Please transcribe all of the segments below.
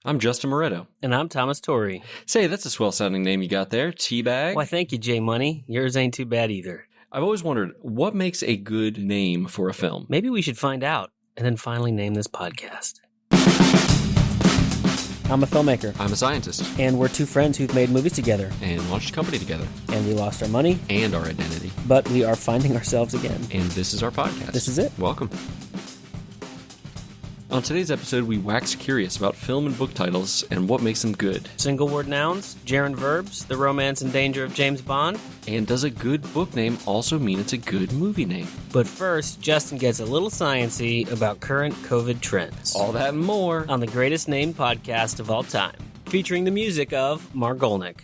I'm Justin Moretto. And I'm Thomas Torrey. Say, that's a swell-sounding name you got there, Teabag. Why, thank you, J Money. Yours ain't too bad either. I've always wondered, what makes a good name for a film? Maybe we should find out and then finally name this podcast. I'm a filmmaker. I'm a scientist. And we're two friends who've made movies together. And launched a company together. And we lost our money. And our identity. But we are finding ourselves again. And this is our podcast. This is it. Welcome. On today's episode, we wax curious about film and book titles and what makes them good. Single word nouns, gerund verbs, the romance and danger of James Bond. And does a good book name also mean it's a good movie name? But first, Justin gets a little sciencey about current COVID trends. All that and more on the greatest named podcast of all time, featuring the music of Margolnick.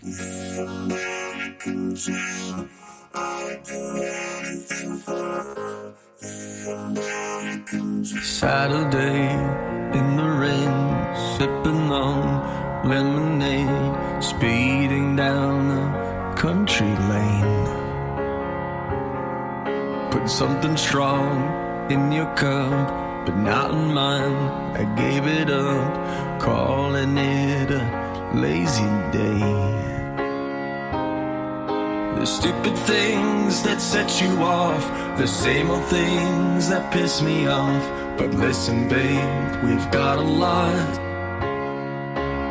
Saturday in the rain, sipping on lemonade, speeding down a country lane. Put something strong in your cup, but not in mine. I gave it up, calling it a lazy day. The stupid things that set you off, the same old things that piss me off. But listen, babe, we've got a lot,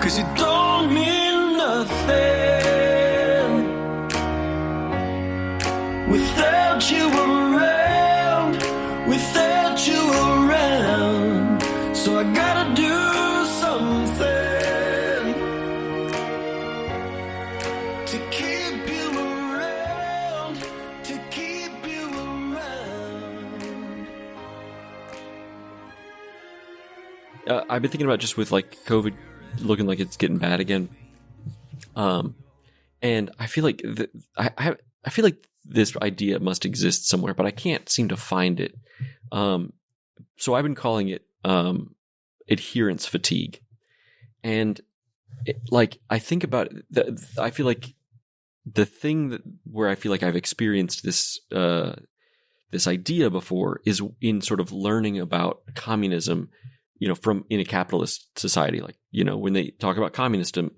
'cause you don't mean nothing without you around, without you around. So I gotta do something to keep you around, to keep you around. I've been thinking about just with like COVID looking like it's getting bad again. And I feel like I feel like this idea must exist somewhere, but I can't seem to find it. So I've been calling it adherence fatigue. And I think about it, I feel like the thing where I feel like I've experienced this this idea before is in sort of learning about communism, from in a capitalist society. Like, when they talk about communism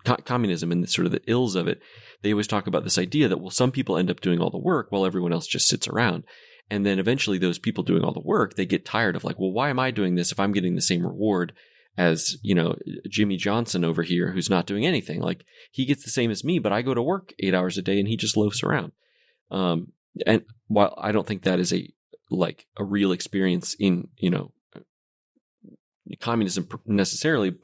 and sort of the ills of it, they always talk about this idea that, well, some people end up doing all the work while everyone else just sits around. And then eventually those people doing all the work, they get tired of like, well, why am I doing this if I'm getting the same reward as, Jimmy Johnson over here who's not doing anything? Like, he gets the same as me, but I go to work 8 hours a day and he just loafs around. And while I don't think that is a real experience in, communism necessarily,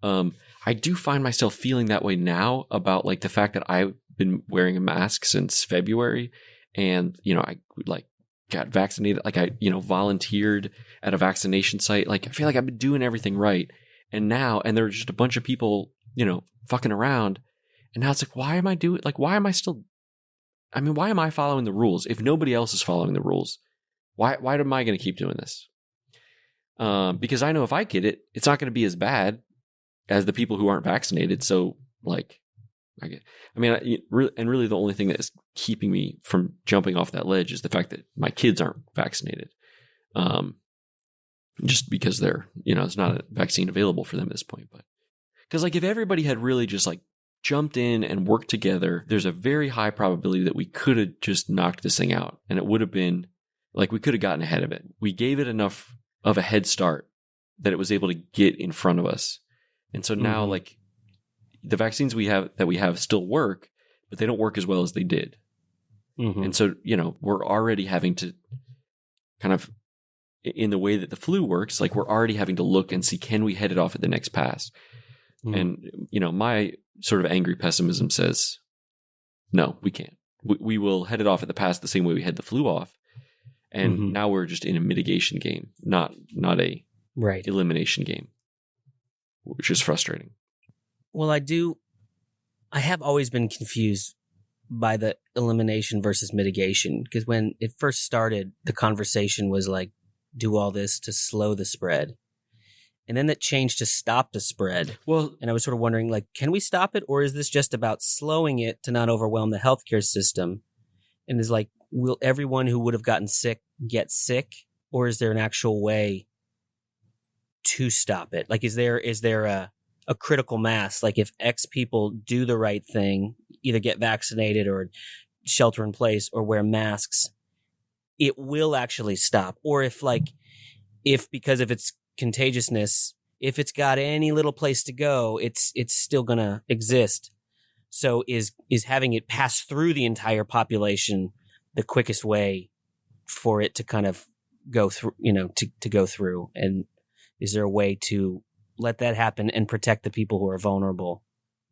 I do find myself feeling that way now about like the fact that I've been wearing a mask since February, and I got vaccinated, I volunteered at a vaccination site. Like, I feel like I've been doing everything right, and there are just a bunch of people fucking around, and now it's like, why am I following the rules if nobody else is following the rules? Why am I going to keep doing this? Because I know if I get it, it's not going to be as bad as the people who aren't vaccinated. So, really the only thing that is keeping me from jumping off that ledge is the fact that my kids aren't vaccinated. Just because they're, it's not a vaccine available for them at this point. But because if everybody had really just jumped in and worked together, there's a very high probability that we could have just knocked this thing out, and it would have been we could have gotten ahead of it. We gave it enough of a head start that it was able to get in front of us. And so now the vaccines we have still work, but they don't work as well as they did. Mm-hmm. And so, we're already having to kind of, in the way that the flu works, we're already having to look and see, can we head it off at the next pass? Mm-hmm. And, my sort of angry pessimism says, no, we can't. We will head it off at the pass the same way we had the flu off. And now we're just in a mitigation game, not a elimination game, which is frustrating. Well, I have always been confused by the elimination versus mitigation, because when it first started, the conversation was do all this to slow the spread. And then that changed to stop the spread. Well, and I was sort of wondering, can we stop it, or is this just about slowing it to not overwhelm the healthcare system? And is will everyone who would have gotten sick get sick, or is there an actual way to stop it? Is there a a critical mass. Like if X people do the right thing, either get vaccinated or shelter in place or wear masks, it will actually stop. Or if because of its contagiousness, if it's got any little place to go, it's still going to exist. So is having it pass through the entire population the quickest way for it to kind of go through, to go through? And is there a way to let that happen and protect the people who are vulnerable?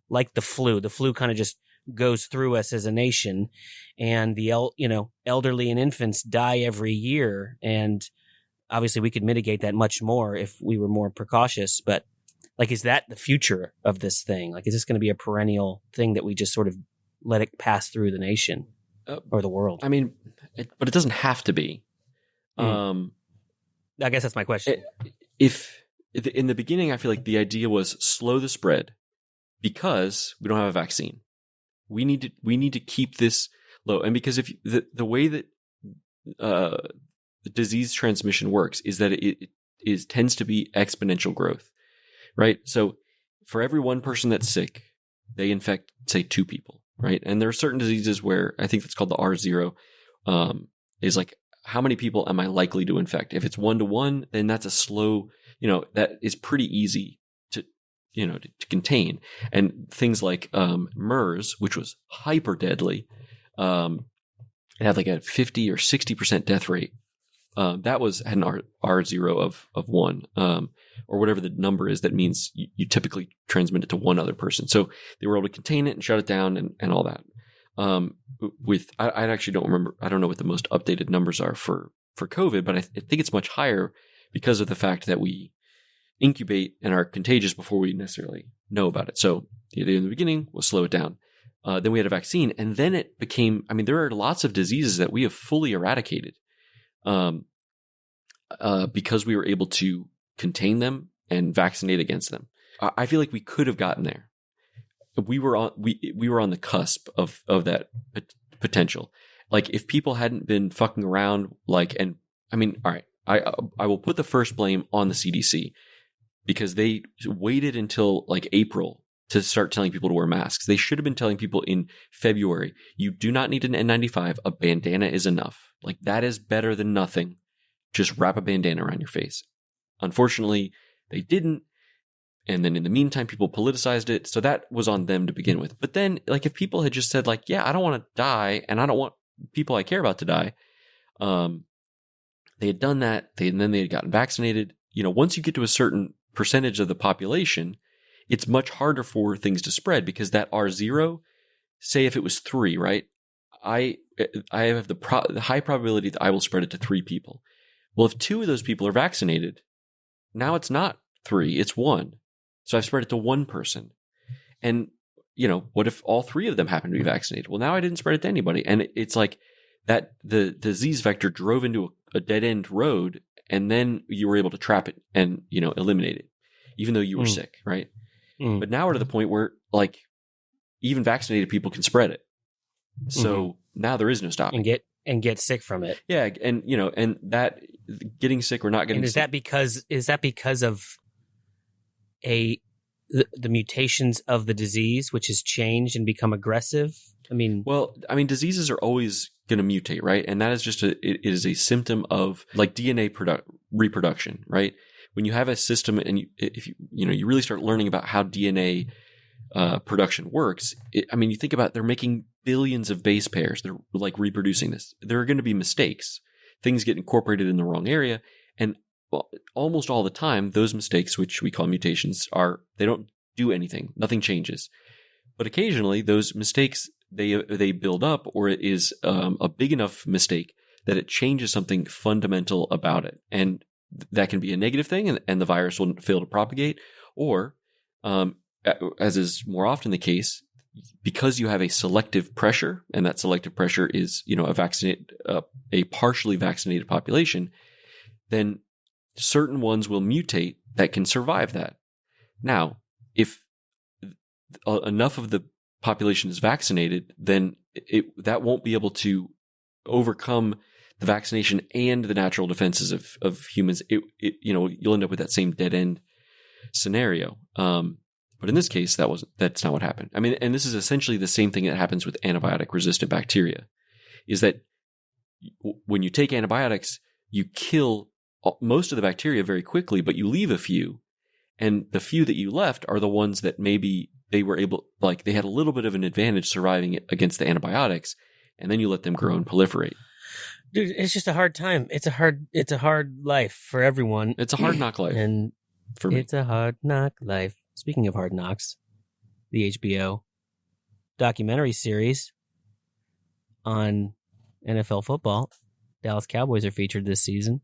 Like the flu kind of just goes through us as a nation, and the elderly and infants die every year. And obviously we could mitigate that much more if we were more precautious, but like, is that the future of this thing? Like, is this going to be a perennial thing that we just sort of let it pass through the nation or the world? I mean, but it doesn't have to be. I guess that's my question. If in the beginning, I feel like the idea was slow the spread because we don't have a vaccine. We need to keep this low, and because if the way that the disease transmission works is that it tends to be exponential growth. Right. So for every one person that's sick, they infect, say, 2 people. Right. And there are certain diseases where I think that's called the R0, is like, how many people am I likely to infect? If it's 1-to-1, then that's a slow, that is pretty easy to contain. And things like MERS, which was hyper deadly, it had like a 50 or 60% death rate. That had an R0 of 1, or whatever the number is that means you typically transmit it to one other person. So they were able to contain it and shut it down and all that. I actually don't remember. I don't know what the most updated numbers are for COVID, but I think it's much higher because of the fact that we incubate and are contagious before we necessarily know about it. So the idea in the beginning was slow it down. Then we had a vaccine, and then it became, there are lots of diseases that we have fully eradicated. Because we were able to contain them and vaccinate against them. I feel like we could have gotten there. We were on the cusp of that potential. Like if people hadn't been fucking around, all right, I will put the first blame on the CDC because they waited until like April to start telling people to wear masks. They should have been telling people in February, you do not need an N95. A bandana is enough. Like that is better than nothing. Just wrap a bandana around your face. Unfortunately, they didn't. And then in the meantime, people politicized it. So that was on them to begin with. But then, like, if people had just said, like, yeah, I don't want to die and I don't want people I care about to die, they had done that. And then they had gotten vaccinated. Once you get to a certain percentage of the population, it's much harder for things to spread because that R0, say if it was 3, right? I have the high probability that I will spread it to 3 people. Well, if 2 of those people are vaccinated, now it's not 3, it's 1. So I've spread it to 1 person. And, what if all 3 of them happen to be vaccinated? Well, now I didn't spread it to anybody. And it's like that the disease vector drove into a dead end road, and then you were able to trap it and, eliminate it, even though you were sick, right? But now we're to the point where, like, even vaccinated people can spread it. So now there is no stopping. And get sick from it. Yeah, and and that getting sick or not getting sick. Is that because of the mutations of the disease, which has changed and become aggressive? Diseases are always going to mutate, right? And that is it is a symptom of like DNA reproduction, right? When you have a system and if you really start learning about how DNA production works, you think about they're making billions of base pairs. They're like reproducing this. There are going to be mistakes. Things get incorporated in the wrong area. And almost all the time, those mistakes, which we call mutations, they don't do anything. Nothing changes. But occasionally, those mistakes, they build up, or it is a big enough mistake that it changes something fundamental about it. And that can be a negative thing, and the virus will fail to propagate. Or, as is more often the case, because you have a selective pressure, and that selective pressure is, a partially vaccinated population, then certain ones will mutate that can survive that. Now, if enough of the population is vaccinated, then that won't be able to overcome the vaccination and the natural defenses of humans. You'll end up with that same dead end scenario. But in this case, that's not what happened. I mean, and this is essentially the same thing that happens with antibiotic-resistant bacteria, is that when you take antibiotics, you kill most of the bacteria very quickly, but you leave a few. And the few that you left are the ones that maybe they were able, like they had a little bit of an advantage surviving against the antibiotics, and then you let them grow and proliferate. Dude, it's just a hard time. It's a hard life for everyone. It's a hard knock life. And for me. It's a hard knock life. Speaking of hard knocks, the HBO documentary series on NFL football, Dallas Cowboys are featured this season.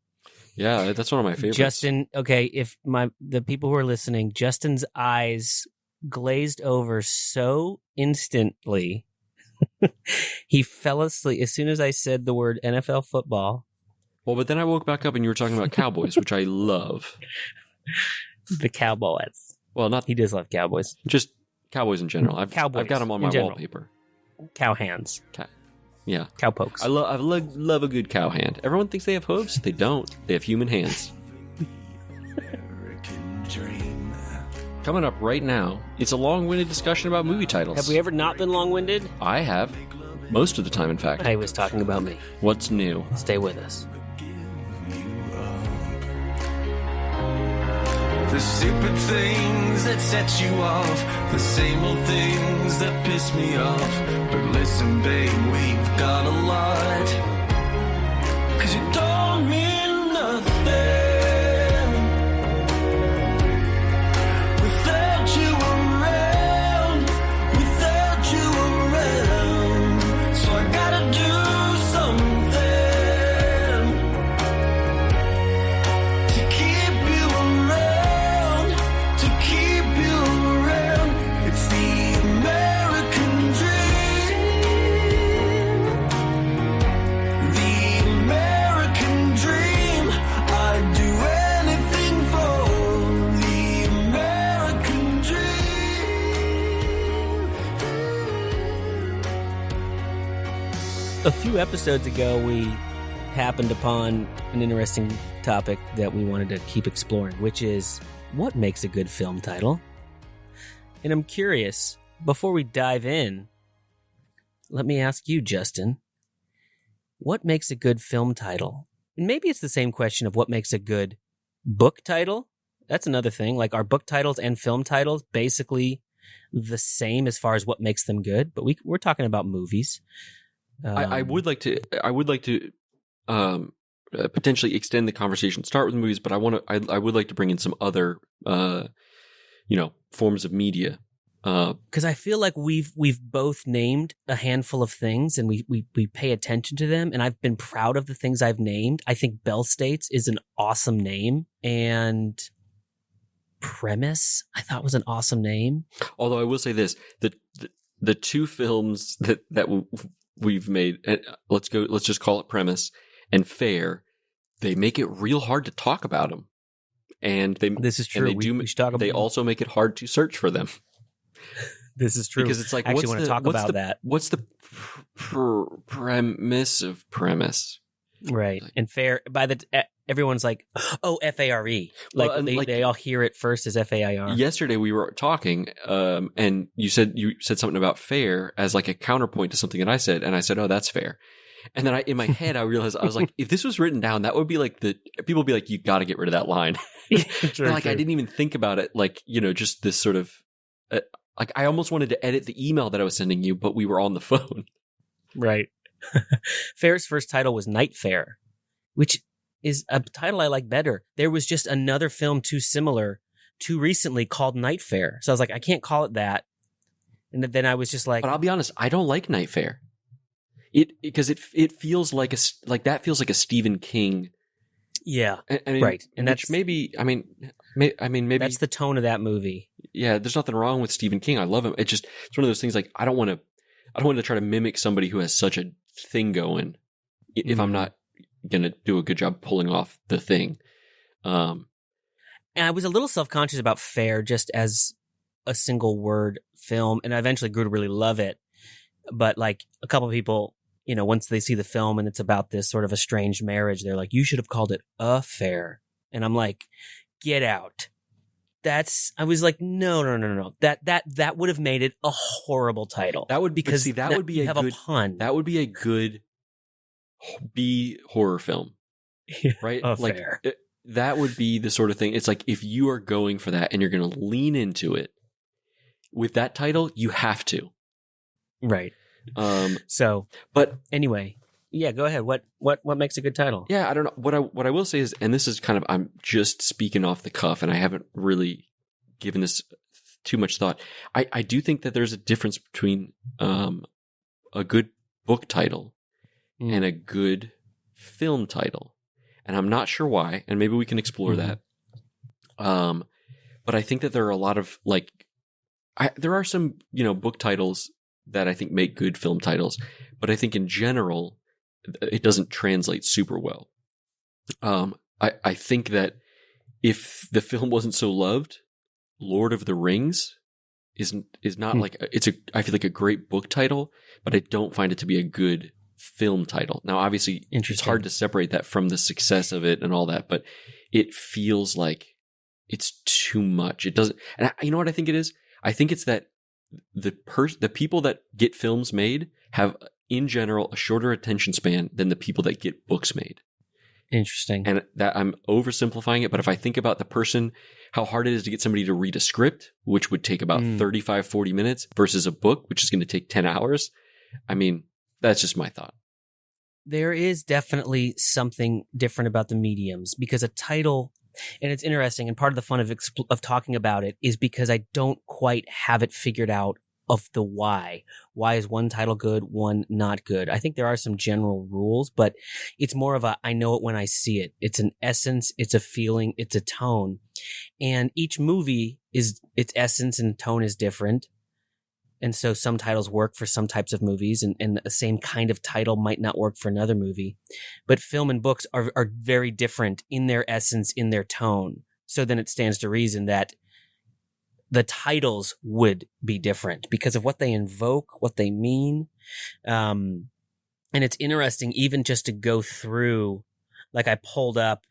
Yeah, that's one of my favorites. Justin, okay, if the people who are listening, Justin's eyes glazed over so instantly. He fell asleep as soon as I said the word NFL football. Well, but then I woke back up and you were talking about Cowboys, which I love. The Cowboys. Well, not he does love Cowboys. Just Cowboys in general. I've got them on my wallpaper. Cow hands. Yeah. Cow pokes. I love a good cow hand. Everyone thinks they have hooves. They don't. They have human hands. Coming up right now, it's a long-winded discussion about movie titles. Have we ever not been long-winded? I have. Most of the time, in fact. I was talking about me. What's new? Stay with us. The stupid things that set you off, the same old things that piss me off. But listen, babe, we've got a lot. 'Cause you don't mean nothing without you around, without you around. So I gotta do something to keep you around, to keep you around. It's the American dream, the American dream. I'd do anything for the American dream. A few episodes ago, we happened upon an interesting topic that we wanted to keep exploring, which is what makes a good film title? And I'm curious, before we dive in, let me ask you, Justin, what makes a good film title? And maybe it's the same question of what makes a good book title. That's another thing. Like, are book titles and film titles basically the same as far as what makes them good? But we're talking about movies. I would like to potentially extend the conversation. Start with movies, but I would like to bring in some other, forms of media. Because I feel like we've both named a handful of things, and we pay attention to them. And I've been proud of the things I've named. I think Bell States is an awesome name, and Premise I thought was an awesome name. Although I will say this: the two films that we've made, let's just call it Premise and Fair, they make it real hard to talk about them, and this is true. We should talk about they also make it hard to search for them. This is true because it's like, I actually want to talk about that. What's the premise of Premise? Right. And Fair, everyone's like, oh, FARE. Like, they all hear it first as FAIR. Yesterday we were talking, and you said something about fair as like a counterpoint to something that I said, and I said, oh, that's fair. And then in my head, I realized, I was like, if this was written down, that would be like people would be like, you got to get rid of that line. True, I didn't even think about it. Like, just this sort of, like, I almost wanted to edit the email that I was sending you, but we were on the phone. Right. Fair's first title was Night Fair, which is a title I like better. There was just another film too recently called Night Fair. So I was like, I can't call it that. And then I was just like, but I'll be honest, I don't like Night Fair. Because it feels like that feels like a Stephen King. Yeah. I mean, right. And that's maybe that's the tone of that movie. Yeah. There's nothing wrong with Stephen King. I love him. It's one of those things, like, I don't want to try to mimic somebody who has such a thing going if I'm not going to do a good job pulling off the thing. And I was a little self-conscious about Fair just as a single word film, and I eventually grew to really love it. But like a couple of people, once they see the film and it's about this sort of estranged marriage, they're like, you should have called it Affair. And I'm like, get out. I was like, no. That would have made it a horrible title. That would because see that would be a good pun. That would be a good B horror film, right? Like fair. That would be the sort of thing. It's like if you are going for that and you're going to lean into it with that title, you have to. Right. So, but anyway, yeah, go ahead. What makes a good title? Yeah, I don't know. What I will say is, and this is kind of, I'm just speaking off the cuff, and I haven't really given this too much thought. I do think that there's a difference between a good book title and a good film title, and I'm not sure why, and maybe we can explore that. But I think that there are a lot of there are some book titles that I think make good film titles, but I think in general it doesn't translate super well. I think that if the film wasn't so loved, Lord of the Rings is not I feel like a great book title, but I don't find it to be a good film title. Now, obviously, it's hard to separate that from the success of it and all that, but it feels like it's too much. It doesn't, and you know what I think it is? I think it's that the people that get films made have, in general, a shorter attention span than the people that get books made. Interesting. And that I'm oversimplifying it, but if I think about the person, how hard it is to get somebody to read a script, which would take about 35, 40 minutes versus a book, which is going to take 10 hours. I mean, that's just my thought. There is definitely something different about the mediums because a title, and it's interesting, and part of the fun of talking about it is because I don't quite have it figured out of the why. Why is one title good, one not good? I think there are some general rules, but it's more of I know it when I see it. It's an essence, it's a feeling, it's a tone. And each movie its essence and tone is different. And so some titles work for some types of movies, and the same kind of title might not work for another movie. But film and books are very different in their essence, in their tone. So then it stands to reason that the titles would be different because of what they invoke, what they mean. And it's interesting even just to go through, like I pulled up,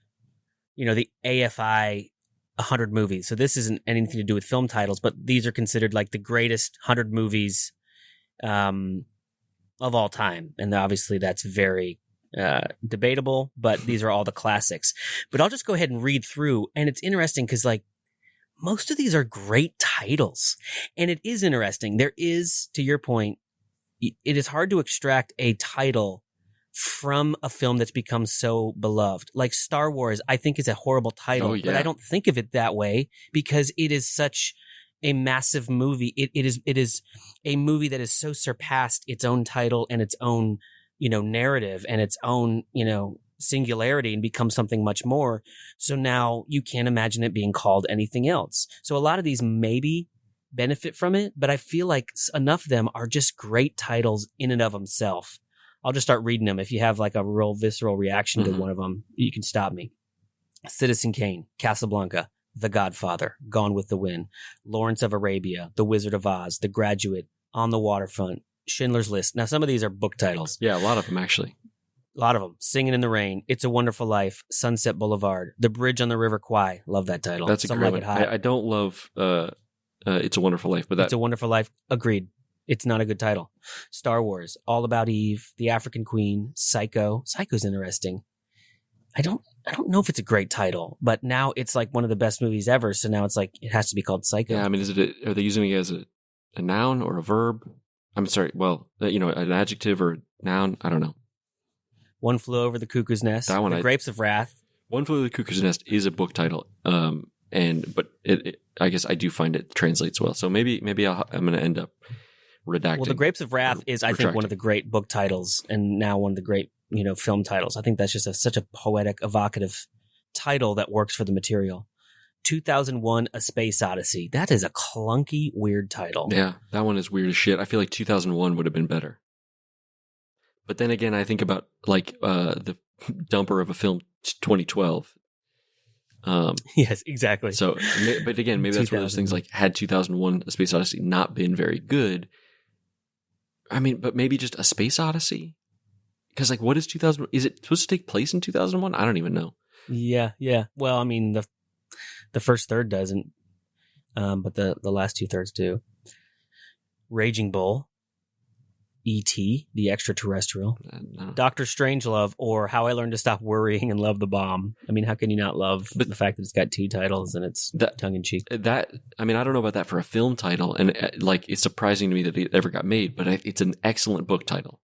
the AFI 100 movies. So this isn't anything to do with film titles, but these are considered like the greatest 100 movies of all time. And obviously that's very debatable, but these are all the classics. But I'll just go ahead and read through. And it's interesting because most of these are great titles. And it is interesting. There is, to your point, it is hard to extract a title from a film that's become so beloved. Like Star Wars, I think is a horrible title, but I don't think of it that way because it is such a massive movie. It is a movie that has so surpassed its own title and its own, narrative and its own, singularity and become something much more. So now you can't imagine it being called anything else. So a lot of these maybe benefit from it, but I feel like enough of them are just great titles in and of themselves. I'll just start reading them. If you have like a real visceral reaction to one of them, you can stop me. Citizen Kane, Casablanca, The Godfather, Gone with the Wind, Lawrence of Arabia, The Wizard of Oz, The Graduate, On the Waterfront, Schindler's List. Now, some of these are book titles. Yeah, a lot of them actually. A lot of them. Singing in the Rain, It's a Wonderful Life, Sunset Boulevard, The Bridge on the River Kwai. Love that title. That's a great one. I don't love It's a Wonderful Life, but It's a Wonderful Life. Agreed. It's not a good title. Star Wars, All About Eve, The African Queen, Psycho. Psycho's interesting. I don't know if it's a great title, but now it's like one of the best movies ever. So now it's like it has to be called Psycho. Yeah, I mean, are they using it as a noun or a verb? I'm sorry. Well, an adjective or a noun. I don't know. One Flew Over the Cuckoo's Nest. That one. Grapes of Wrath. One Flew Over the Cuckoo's Nest is a book title. But I guess I do find it translates well. So maybe I'm going to end up redacting. Well, The Grapes of Wrath is, I think, one of the great book titles, and now one of the great, film titles. I think that's just such a poetic, evocative title that works for the material. 2001: A Space Odyssey. That is a clunky, weird title. Yeah, that one is weird as shit. I feel like 2001 would have been better. But then again, I think about the dumper of a film, 2012. Yes, exactly. So, but again, maybe that's one of those things. Like, had 2001: A Space Odyssey not been very good, I mean, but maybe just A Space Odyssey. Because what is 2000? Is it supposed to take place in 2001? I don't even know. Yeah. Well, I mean, the first third doesn't. but the last 2/3 do. Raging Bull, E.T., the extraterrestrial, No. Dr. Strangelove, or How I Learned to Stop Worrying and Love the Bomb. I mean, how can you not love the fact that it's got 2 titles and it's tongue-in-cheek? I don't know about that for a film title, and it's surprising to me that it ever got made, but it's an excellent book title.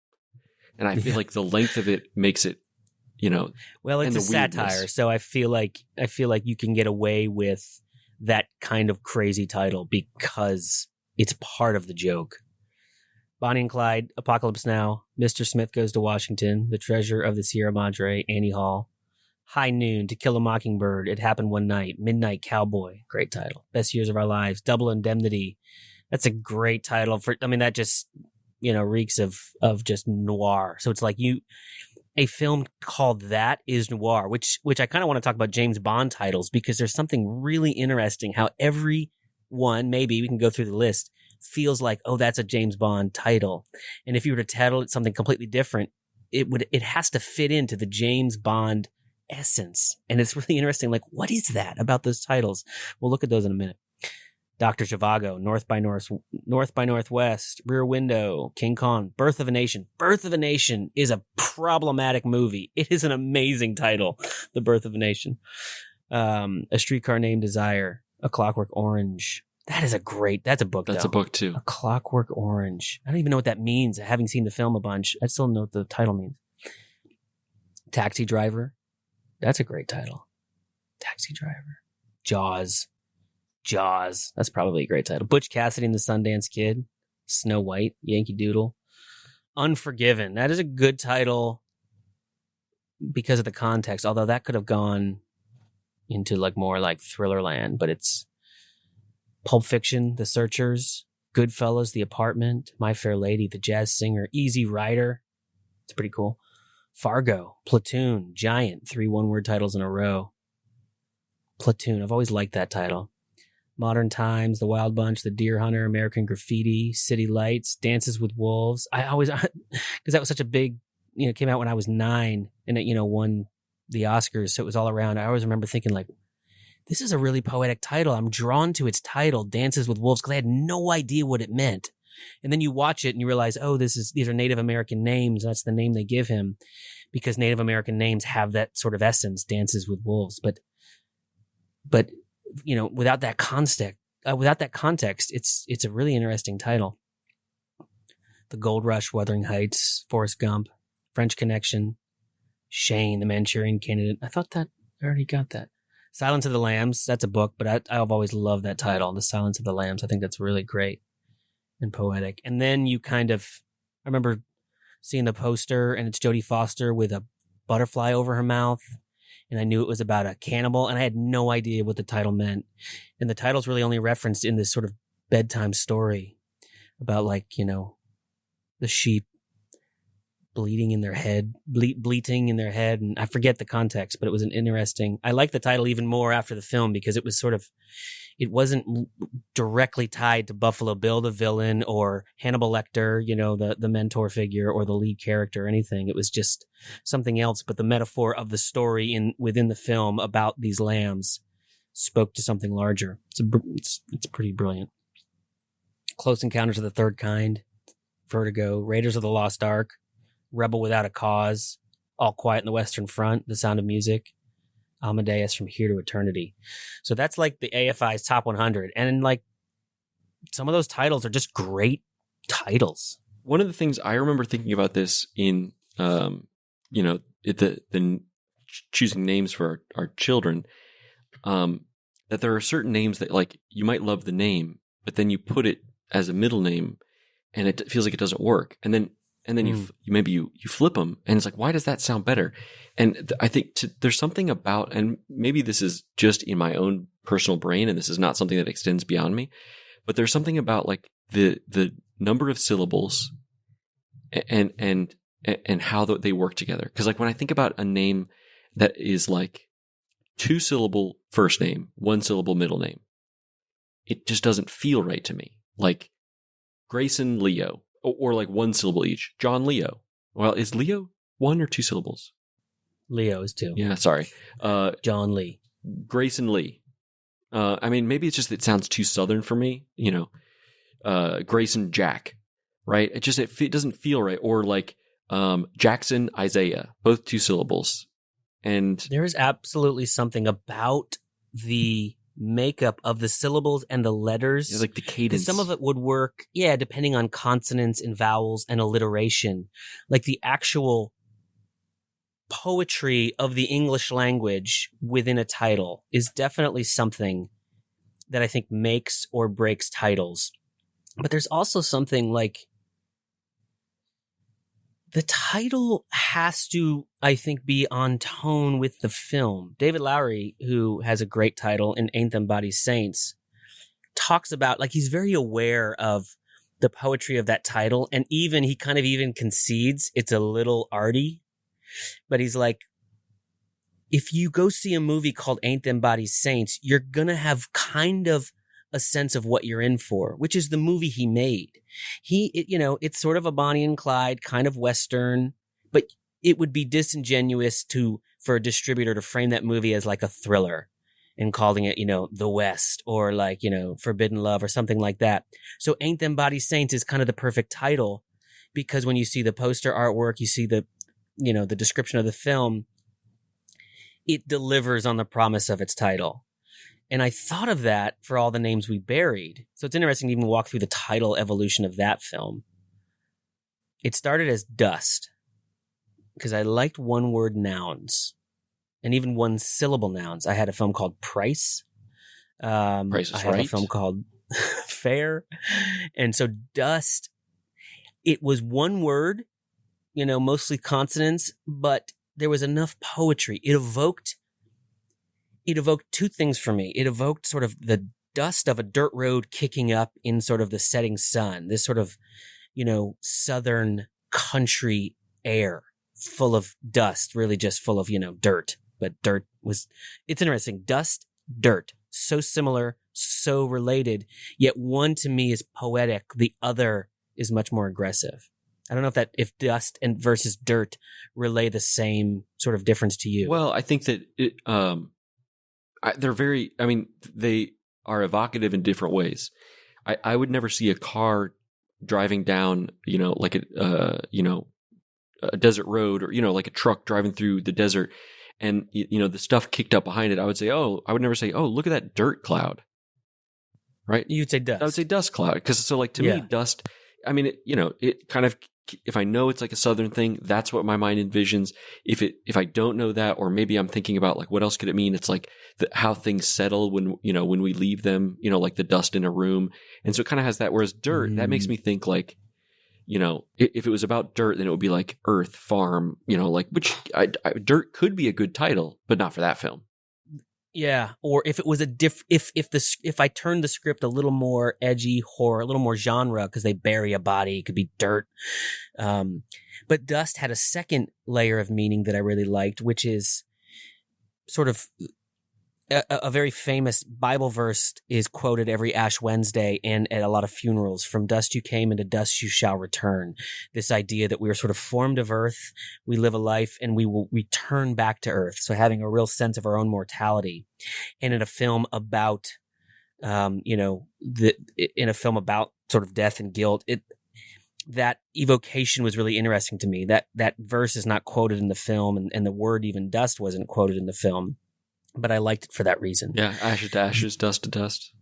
And I feel like the length of it makes it, well, it's a satire, weirdness. so I feel like you can get away with that kind of crazy title because it's part of the joke. Bonnie and Clyde, Apocalypse Now, Mr. Smith Goes to Washington, The Treasure of the Sierra Madre, Annie Hall, High Noon, To Kill a Mockingbird, It Happened One Night, Midnight Cowboy, great title. Best Years of Our Lives, Double Indemnity. That's a great title that just, reeks of just noir. So it's like a film called that is noir, which I kind of want to talk about James Bond titles because there's something really interesting how every one, maybe we can go through the list, feels like, oh, that's a James Bond title. And if you were to title it something completely different, it has to fit into the James Bond essence. And it's really interesting. Like, what is that about those titles? We'll look at those in a minute. Dr. Zhivago, North by Northwest, Rear Window, King Kong, Birth of a Nation. Birth of a Nation is a problematic movie. It is an amazing title, The Birth of a Nation. A Streetcar Named Desire, A Clockwork Orange. That's a book. That's though. a book too. A Clockwork Orange. I don't even know what that means. Having seen the film a bunch, I still know what the title means. Taxi Driver. That's a great title. Taxi Driver. Jaws. That's probably a great title. Butch Cassidy and the Sundance Kid. Snow White. Yankee Doodle. Unforgiven. That is a good title because of the context, although that could have gone into more like thriller land, but it's Pulp Fiction, The Searchers, Goodfellas, The Apartment, My Fair Lady, The Jazz Singer, Easy Rider. It's pretty cool. Fargo, Platoon, Giant, 3 one-word titles in a row. Platoon, I've always liked that title. Modern Times, The Wild Bunch, The Deer Hunter, American Graffiti, City Lights, Dances with Wolves. I always, because that was such a big, came out when I was 9 and it, won the Oscars. So it was all around. I always remember thinking this is a really poetic title. I'm drawn to its title, Dances with Wolves, because I had no idea what it meant. And then you watch it and you realize, oh, these are Native American names. That's the name they give him because Native American names have that sort of essence, Dances with Wolves. But without that context, it's a really interesting title. The Gold Rush, Wuthering Heights, Forrest Gump, French Connection, Shane, The Manchurian Candidate. I thought that I already got that. Silence of the Lambs, that's a book, but I've always loved that title, The Silence of the Lambs. I think that's really great and poetic. And then I remember seeing the poster, and it's Jodie Foster with a butterfly over her mouth, and I knew it was about a cannibal, and I had no idea what the title meant. And the title's really only referenced in this sort of bedtime story about the sheep bleating in their head, and I forget the context, but it was I like the title even more after the film because it wasn't directly tied to Buffalo Bill, the villain, or Hannibal Lecter, the mentor figure or the lead character or anything. It was just something else, but the metaphor of the story within the film about these lambs spoke to something larger. It's pretty brilliant. Close Encounters of the Third Kind, Vertigo, Raiders of the Lost Ark, Rebel Without a Cause, All Quiet in the Western Front, The Sound of Music, Amadeus, From Here to Eternity. So that's like the AFI's top 100. And some of those titles are just great titles. One of the things I remember thinking about this in, the choosing names for our children, that there are certain names that you might love the name, but then you put it as a middle name and it feels like it doesn't work. And then you flip them and it's why does that sound better? And I think there's something about, and maybe this is just in my own personal brain and this is not something that extends beyond me, but there's something about the number of syllables and how they work together. Cause when I think about a name that is 2-syllable first name, 1-syllable middle name, it just doesn't feel right to me. Grayson Leo. Or 1 syllable each. John Leo. Well, is Leo 1 or 2 syllables? Leo is 2. Yeah, sorry. John Lee. Grayson Lee. I mean, maybe it's just it sounds too Southern for me. Grayson Jack, right? It doesn't feel right. Or like Jackson Isaiah, both 2 syllables. And there is absolutely something about the makeup of the syllables and the letters. like the cadence. Some of it would work, depending on consonants and vowels and alliteration. Like the actual poetry of the English language within a title is definitely something that I think makes or breaks titles. But there's also something like the title has to, I think, be on tone with the film. David Lowery, who has a great title in Ain't Them Body Saints, talks about, like, he's very aware of the poetry of that title. And he kind of even concedes it's a little arty. But he's like, if you go see a movie called Ain't Them Body Saints, you're going to have kind of a sense of what you're in for, which is the movie he made. It's sort of a Bonnie and Clyde kind of Western, but it would be disingenuous for a distributor to frame that movie as like a thriller and calling it, The West or like, Forbidden Love or something like that. So Ain't Them Body Saints is kind of the perfect title because when you see the poster artwork, you see the description of the film, it delivers on the promise of its title. And I thought of that for All the Names We Buried. So it's interesting to even walk through the title evolution of that film. It started as Dust because I liked one-word nouns and even one-syllable nouns. I had a film called Price. Price is I had Right. a film called Fair. And so Dust, it was one word, mostly consonants, but there was enough poetry. It evoked 2 things for me. It evoked sort of the dust of a dirt road kicking up in sort of the setting sun, this sort of, southern country air full of dust, really just full of, dirt. But it's interesting. Dust, dirt, so similar, so related, yet one to me is poetic. The other is much more aggressive. I don't know if dust and versus dirt relay the same sort of difference to you. Well, I think that they are evocative in different ways. I would never see a car driving down, like a desert road or, like a truck driving through the desert and, the stuff kicked up behind it. I would never say, oh, look at that dirt cloud. Right? You'd say dust. I would say dust cloud. Because to me, dust, I mean, it kind of, if I know it's like a Southern thing, that's what my mind envisions. If I don't know that, or maybe I'm thinking about like, what else could it mean? It's like how things settle when we leave them, like the dust in a room. And so it kind of has that. Whereas dirt, that makes me think like, if it was about dirt, then it would be like earth, farm, dirt could be a good title, but not for that film. Yeah, or if it was if I turned the script a little more edgy horror, a little more genre, because they bury a body, it could be dirt. But Dust had a second layer of meaning that I really liked, which is sort of a very famous Bible verse is quoted every Ash Wednesday and at a lot of funerals. From dust you came, and to dust you shall return. This idea that we are sort of formed of earth, we live a life, and we will return back to earth. So having a real sense of our own mortality. And in a film about, in a film about sort of death and guilt, that evocation was really interesting to me. That verse is not quoted in the film, and the word even dust wasn't quoted in the film. But I liked it for that reason. Yeah, ashes to ashes, dust to dust.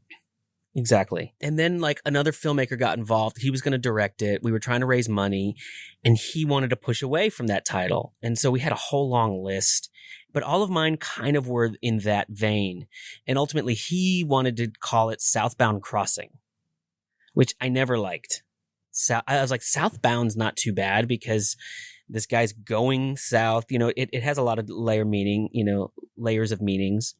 Exactly. And then like another filmmaker got involved. He was going to direct it. We were trying to raise money and he wanted to push away from that title. And so we had a whole long list, but all of mine kind of were in that vein. And ultimately he wanted to call it Southbound Crossing, which I never liked. I was like, Southbound's not too bad because this guy's going south. It has a lot of layers of meanings.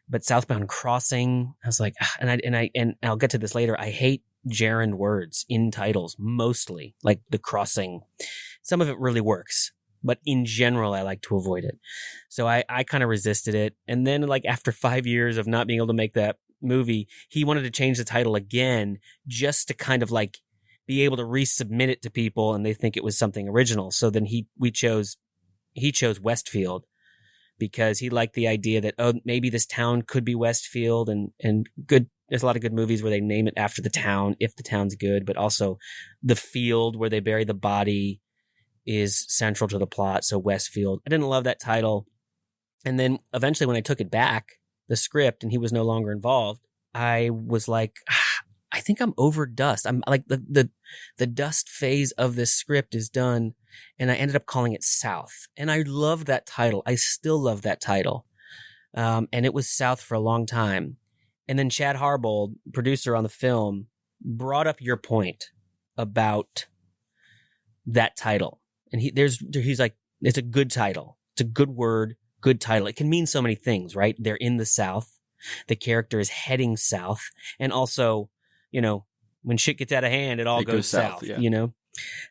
But Southbound Crossing, I was like, and I'll get to this later. I hate gerund words in titles, mostly like the crossing. Some of it really works, but in general, I like to avoid it. So I kind of resisted it. And then like after 5 years of not being able to make that movie, he wanted to change the title again just to kind of like be able to resubmit it to people and they think it was something original. So then he chose Westfield, because he liked the idea that, oh, maybe this town could be Westfield, and good. There's a lot of good movies where they name it after the town if the town's good, but also the field where they bury the body is central to the plot. So Westfield. I didn't love that title. And then eventually when I took it back, the script, and he was no longer involved, I was like, I think I'm over Dust. I'm like the Dust phase of this script is done. And I ended up calling it South. And I love that title. I still love that title. And it was South for a long time. And then Chad Harbold, producer on the film, brought up your point about that title. And he's like, it's a good title. It's a good word, good title. It can mean so many things, right? They're in the South. The character is heading south. And also, you know, when shit gets out of hand, it all goes south, yeah. You know?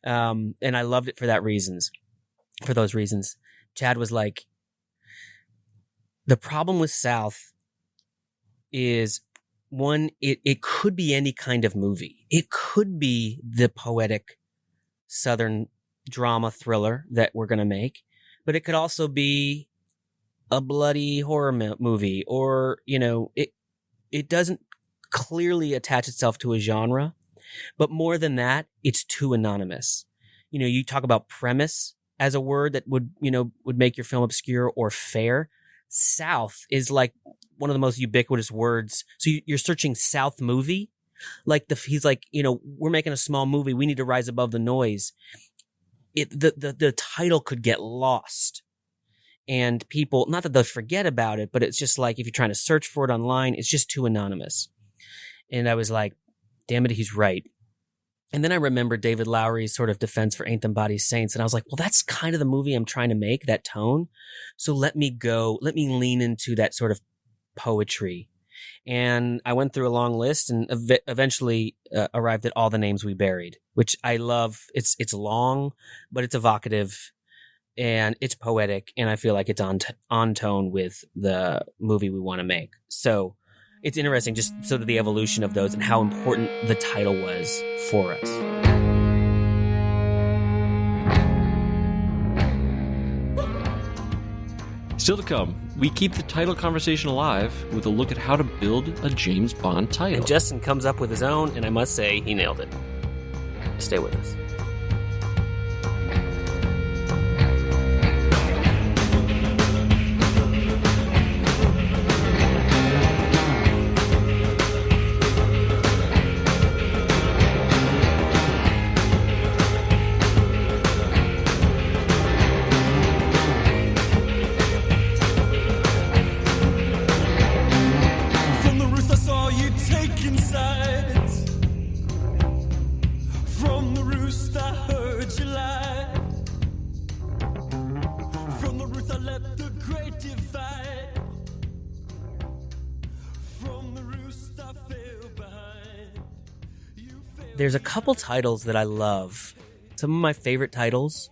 And I loved it for those reasons. Chad was like, the problem with South is, one, it could be any kind of movie. It could be the poetic Southern drama thriller that we're going to make, but it could also be a bloody horror movie, or, you know, it doesn't clearly attach itself to a genre, but more than that, it's too anonymous. You know, you talk about premise as a word that would make your film obscure or fair. South is like one of the most ubiquitous words. So you're searching South movie, like he's like, you know, we're making a small movie. We need to rise above the noise. The title could get lost, and people, not that they'll forget about it, but it's just like, if you're trying to search for it online, it's just too anonymous. And I was like, damn it, he's right. And then I remember David Lowery's sort of defense for Ain't Them Bodies Saints. And I was like, well, that's kind of the movie I'm trying to make, that tone. So let me lean into that sort of poetry. And I went through a long list and eventually arrived at All the Names We Buried, which I love. It's long, but it's evocative and it's poetic. And I feel like it's on tone with the movie we want to make. So it's interesting just sort of the evolution of those and how important the title was for us. Still to come, we keep the title conversation alive with a look at how to build a James Bond title. And Justin comes up with his own, and I must say, he nailed it. Stay with us. There's a couple titles that I love. Some of my favorite titles.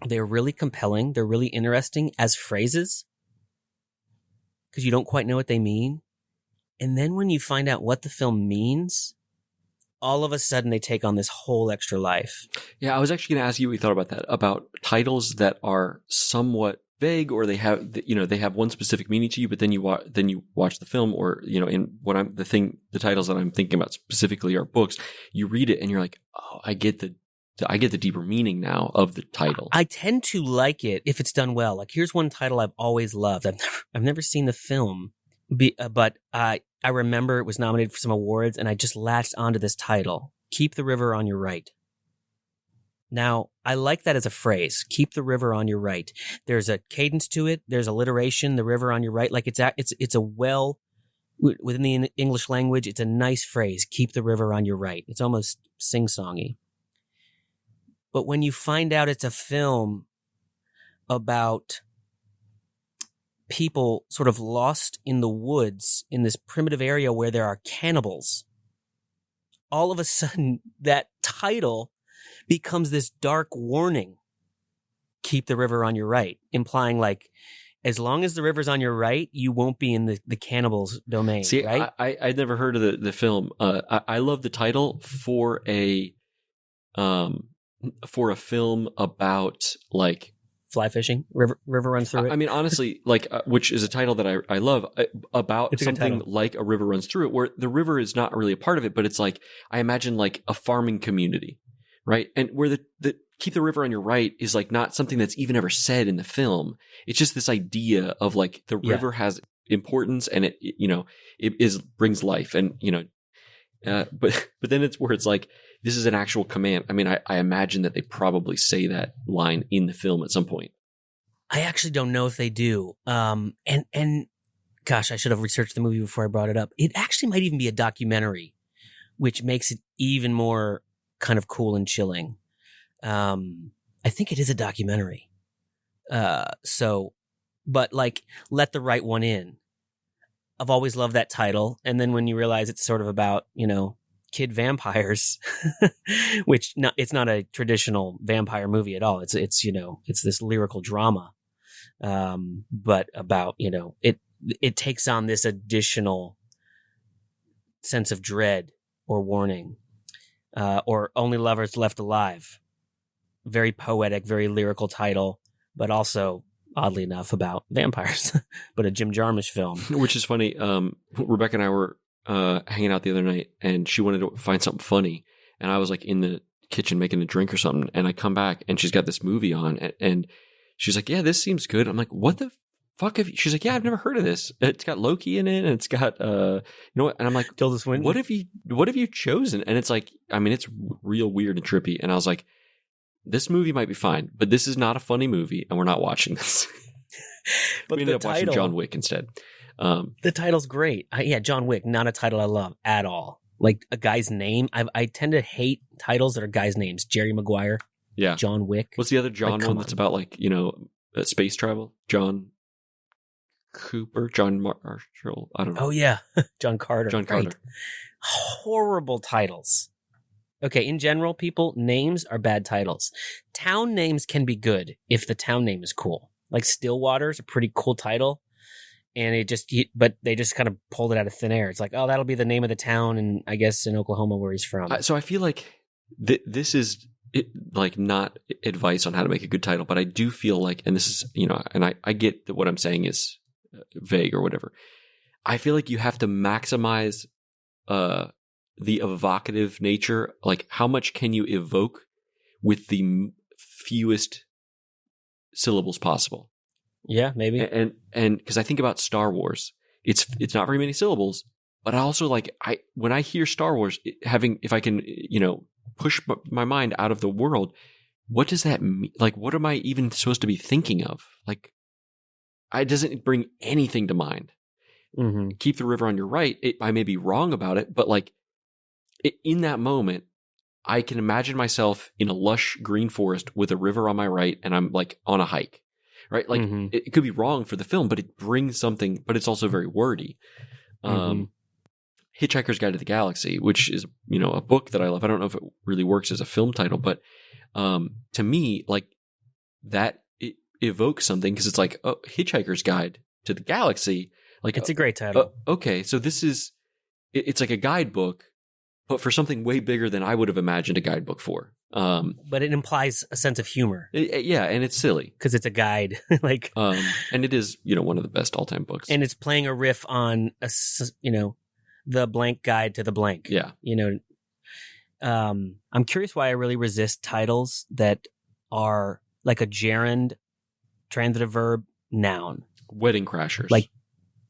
They're really compelling. They're really interesting as phrases, because you don't quite know what they mean. And then when you find out what the film means, all of a sudden they take on this whole extra life. Yeah, I was actually going to ask you what you thought about that, about titles that are somewhat vague, or they have one specific meaning to you, but then you watch the film, or, you know, in the titles that I'm thinking about specifically are books. You read it and you're like, oh, I get the deeper meaning now of the title. I tend to like it if it's done well. Like, here's one title I've always loved. I've never seen the film, but I remember it was nominated for some awards, and I just latched onto this title: "Keep the River on Your Right." Now, I like that as a phrase. Keep the river on your right. There's a cadence to it. There's alliteration. The river on your right. Like it's a within the English language, it's a nice phrase. Keep the river on your right. It's almost sing-songy. But when you find out it's a film about people sort of lost in the woods in this primitive area where there are cannibals, all of a sudden that title becomes this dark warning. Keep the river on your right, implying like, as long as the river's on your right, you won't be in the cannibals' domain. See, right? I'd never heard of the film. I love the title for a film about, like, fly fishing. River runs through it. I mean, honestly, like, which is a title that I love, about It's a good something title. like a river runs through it, where the river is not really a part of it, but it's like, I imagine like a farming community, right? And where the keep the river on your right is like not something that's even ever said in the film. It's just this idea of like the river has importance, and it brings life, and but then it's where it's like, this is an actual command. I mean, I imagine that they probably say that line in the film at some point. I actually don't know if they do. And gosh, I should have researched the movie before I brought it up. It actually might even be a documentary, which makes it even more kind of cool and chilling. I think it is a documentary. But like, Let the Right One In. I've always loved that title. And then when you realize it's sort of about, kid vampires, which it's not a traditional vampire movie at all. It's this lyrical drama. But about, it takes on this additional sense of dread or warning, or Only Lovers Left Alive. Very poetic, very lyrical title, but also, oddly enough, about vampires, but a Jim Jarmusch film. Which is funny. Rebecca and I were hanging out the other night, and she wanted to find something funny, and I was like in the kitchen making a drink or something, and I come back, and she's got this movie on, and she's like, "Yeah, this seems good." I'm like, "What the fuck have you?" She's like, "Yeah, I've never heard of this. It's got Loki in it, and it's got what?" And I'm like, Tilda Swinton. What have you chosen? And it's like, I mean, it's real weird and trippy. And I was like, this movie might be fine, but this is not a funny movie, and we're not watching this. But we ended up watching John Wick instead. The title's great. John Wick, not a title I love at all. Like a guy's name. I tend to hate titles that are guys' names. Jerry Maguire. Yeah. John Wick. What's the other John Like, one that's about like, space travel? John Cooper, John Marshall. I don't know. Oh yeah. John Carter. John Carter. Right. Horrible titles. Okay, in general, people, names are bad titles. Town names can be good if the town name is cool. Like Stillwater is a pretty cool title, and but they just kind of pulled it out of thin air. It's like, oh, that'll be the name of the town, and I guess in Oklahoma where he's from. So I feel like this is like not advice on how to make a good title, but I do feel like, and this is, and I get that what I'm saying is vague or whatever. I feel like you have to maximize the evocative nature. Like, how much can you evoke with the fewest syllables possible? Yeah, maybe. And because I think about Star Wars, it's not very many syllables, but I also when I hear Star Wars, if I can, push my mind out of the world, what does that mean? Like, what am I even supposed to be thinking of? Like, it doesn't bring anything to mind. Mm-hmm. Keep the river on your right. I may be wrong about it, but like, in that moment, I can imagine myself in a lush green forest with a river on my right, and I'm like on a hike, right? Like, it could be wrong for the film, but it brings something, but it's also very wordy. Hitchhiker's Guide to the Galaxy, which is, a book that I love. I don't know if it really works as a film title, but to me, like, that it evokes something, because it's like, oh, Hitchhiker's Guide to the Galaxy. Like, it's a great title. Okay, so this is, it's like a guidebook, but for something way bigger than I would have imagined a guidebook for. But it implies a sense of humor. Yeah, and it's silly. Because it's a guide. Like, and it is, one of the best all-time books. And it's playing a riff on, the blank guide to the blank. Yeah. I'm curious why I really resist titles that are like a gerund, transitive verb, noun. Wedding Crashers. Like,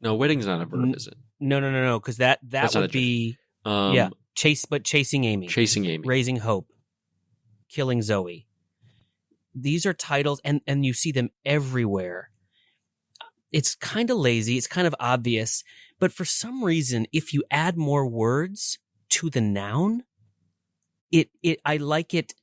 no, wedding's not a verb, is it? No. Because that would be, Chasing Amy. Chasing Amy. Raising Hope. Killing Zoe. These are titles, and you see them everywhere. It's kind of lazy. It's kind of obvious. But for some reason, if you add more words to the noun, I like it.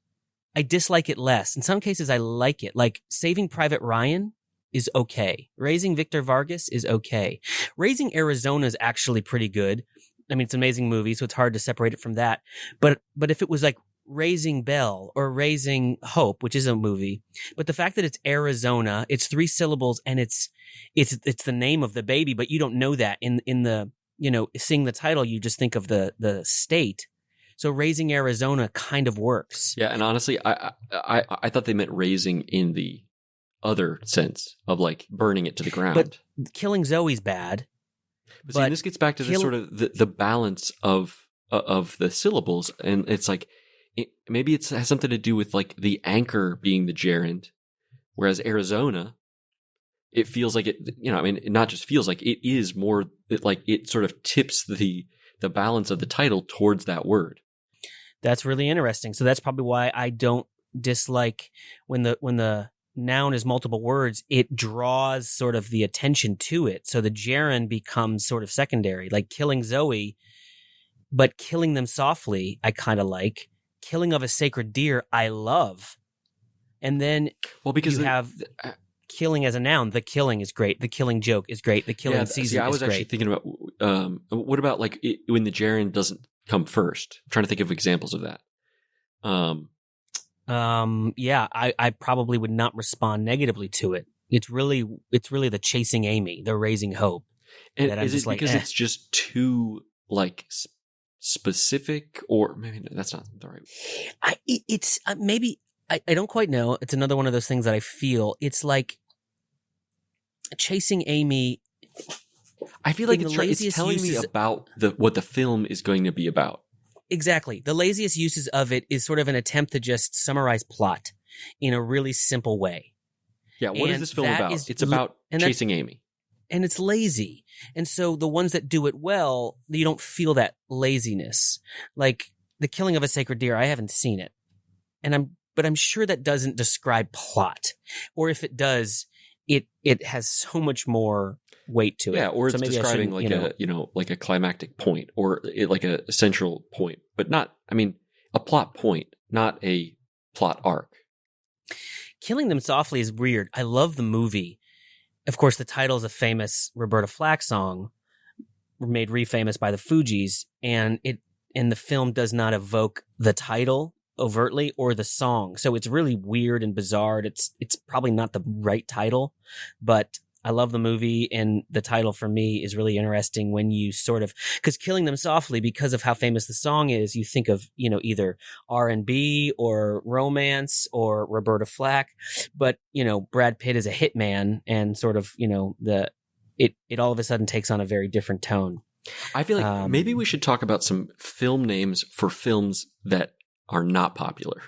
I dislike it less. In some cases, I like it. Like Saving Private Ryan is okay. Raising Victor Vargas is okay. Raising Arizona is actually pretty good. I mean, it's an amazing movie, so it's hard to separate it from that. But if it was like Raising Belle or Raising Hope, which is a movie, but the fact that it's Arizona, it's 3 syllables, and it's the name of the baby, but you don't know that in the, seeing the title, you just think of the state. So Raising Arizona kind of works. Yeah, and honestly, I thought they meant raising in the other sense of like burning it to the ground. But killing Zoe's bad. But see, this gets back to the sort of the balance of the syllables, and it's like maybe it has something to do with like the anchor being the gerund, whereas Arizona, it feels like it. I mean, it not just feels like it is more like it sort of tips the balance of the title towards that word. That's really interesting. So that's probably why I don't dislike when the noun is multiple words, it draws sort of the attention to it. So the gerund becomes sort of secondary, like killing Zoe, but killing them softly, I kind of like. Killing of a sacred deer, I love. And then because you have killing as a noun. The killing is great. The killing joke is great. The killing season is great. I was actually thinking about, what about like when the gerund doesn't come first? I'm trying to think of examples of that. Yeah, I probably would not respond negatively to it. It's really the chasing Amy, the raising hope. And is it because it's just too like specific, or maybe that's not the right? It's maybe I don't quite know. It's another one of those things that I feel. It's like chasing Amy. I feel like it's telling me about what the film is going to be about. Exactly. The laziest uses of it is sort of an attempt to just summarize plot in a really simple way. Yeah, what is this film about? It's about chasing Amy. And it's lazy. And so the ones that do it well, you don't feel that laziness. Like The Killing of a Sacred Deer, I haven't seen it. But I'm sure that doesn't describe plot. Or if it does, it has so much more weight to it. Yeah, or it's describing like like a climactic point, or like a central point, but not, I mean, a plot point, not a plot arc. Killing Them Softly is weird. I love the movie. Of course, the title is a famous Roberta Flack song, made re-famous by the Fugees, and the film does not evoke the title overtly or the song. So it's really weird and bizarre. It's probably not the right title, but I love the movie, and the title for me is really interesting when you sort of, because Killing Them Softly, because of how famous the song is, you think of, either R&B or romance or Roberta Flack, but, Brad Pitt is a hitman, and sort of, it all of a sudden takes on a very different tone. I feel like maybe we should talk about some film names for films that are not popular.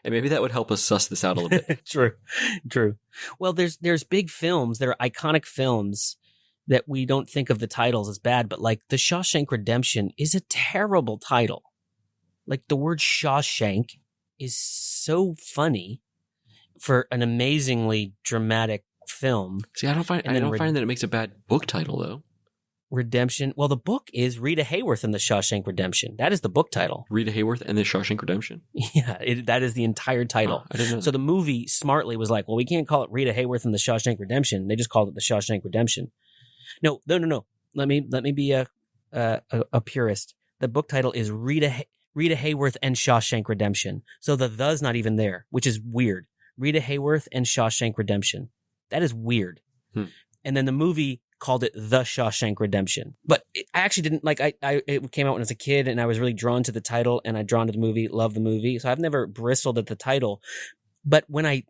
And maybe that would help us suss this out a little bit. True. Well, there's big films that are iconic films that we don't think of the titles as bad, but like The Shawshank Redemption is a terrible title. Like the word Shawshank is so funny for an amazingly dramatic film. See, I don't find that it makes a bad book title though. Redemption. Well, the book is Rita Hayworth and the Shawshank Redemption. That is the book title. Rita Hayworth and the Shawshank Redemption. Yeah, that is the entire title. I didn't know. So the movie smartly was like, well, we can't call it Rita Hayworth and the Shawshank Redemption. They just called it the Shawshank Redemption. No. Let me be a purist. The book title is Rita Hayworth and Shawshank Redemption. So the "the's" not even there, which is weird. Rita Hayworth and Shawshank Redemption. That is weird. And then the movie called it The Shawshank Redemption. But I actually didn't like, it came out when I was a kid, and I was really drawn to the title, and I drawn to the movie, love the movie. So I've never bristled at the title. But when I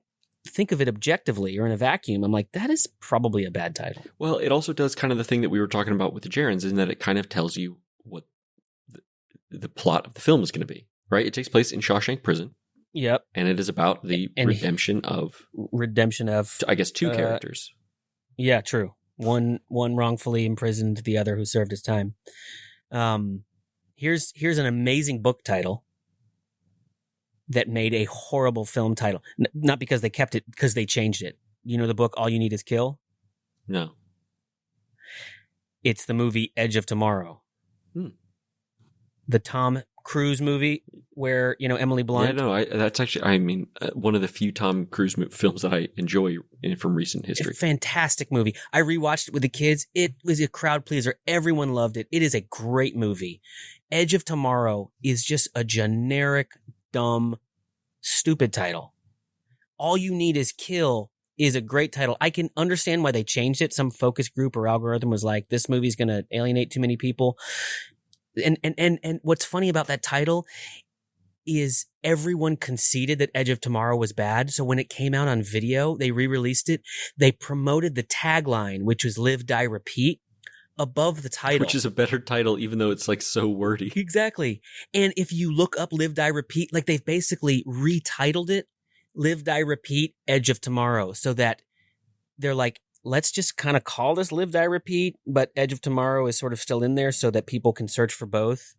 think of it objectively or in a vacuum, I'm like, that is probably a bad title. Well, it also does kind of the thing that we were talking about with the gerunds, in that it kind of tells you what the plot of the film is going to be, right? It takes place in Shawshank Prison. Yep. And it is about the redemption of, I guess, two characters. Yeah, true. One wrongfully imprisoned, the other who served his time. Here's an amazing book title that made a horrible film title. Not because they kept it, because they changed it. You know the book All You Need Is Kill? No. It's the movie Edge of Tomorrow. The Tom Cruise movie where, Emily Blunt. Yeah, no, that's actually, one of the few Tom Cruise films that I enjoy from recent history. It's a fantastic movie. I rewatched it with the kids. It was a crowd pleaser. Everyone loved it. It is a great movie. Edge of Tomorrow is just a generic, dumb, stupid title. All You Need Is Kill is a great title. I can understand why they changed it. Some focus group or algorithm was like, this movie's going to alienate too many people. And what's funny about that title is everyone conceded that Edge of Tomorrow was bad. So when it came out on video, they re-released it. They promoted the tagline, which was Live, Die, Repeat, above the title. Which is a better title, even though it's like so wordy. Exactly. And if you look up Live, Die, Repeat, like they've basically retitled it Live, Die, Repeat, Edge of Tomorrow, so that they're like, let's just kind of call this Live, Die, Repeat, but Edge of Tomorrow is sort of still in there so that people can search for both.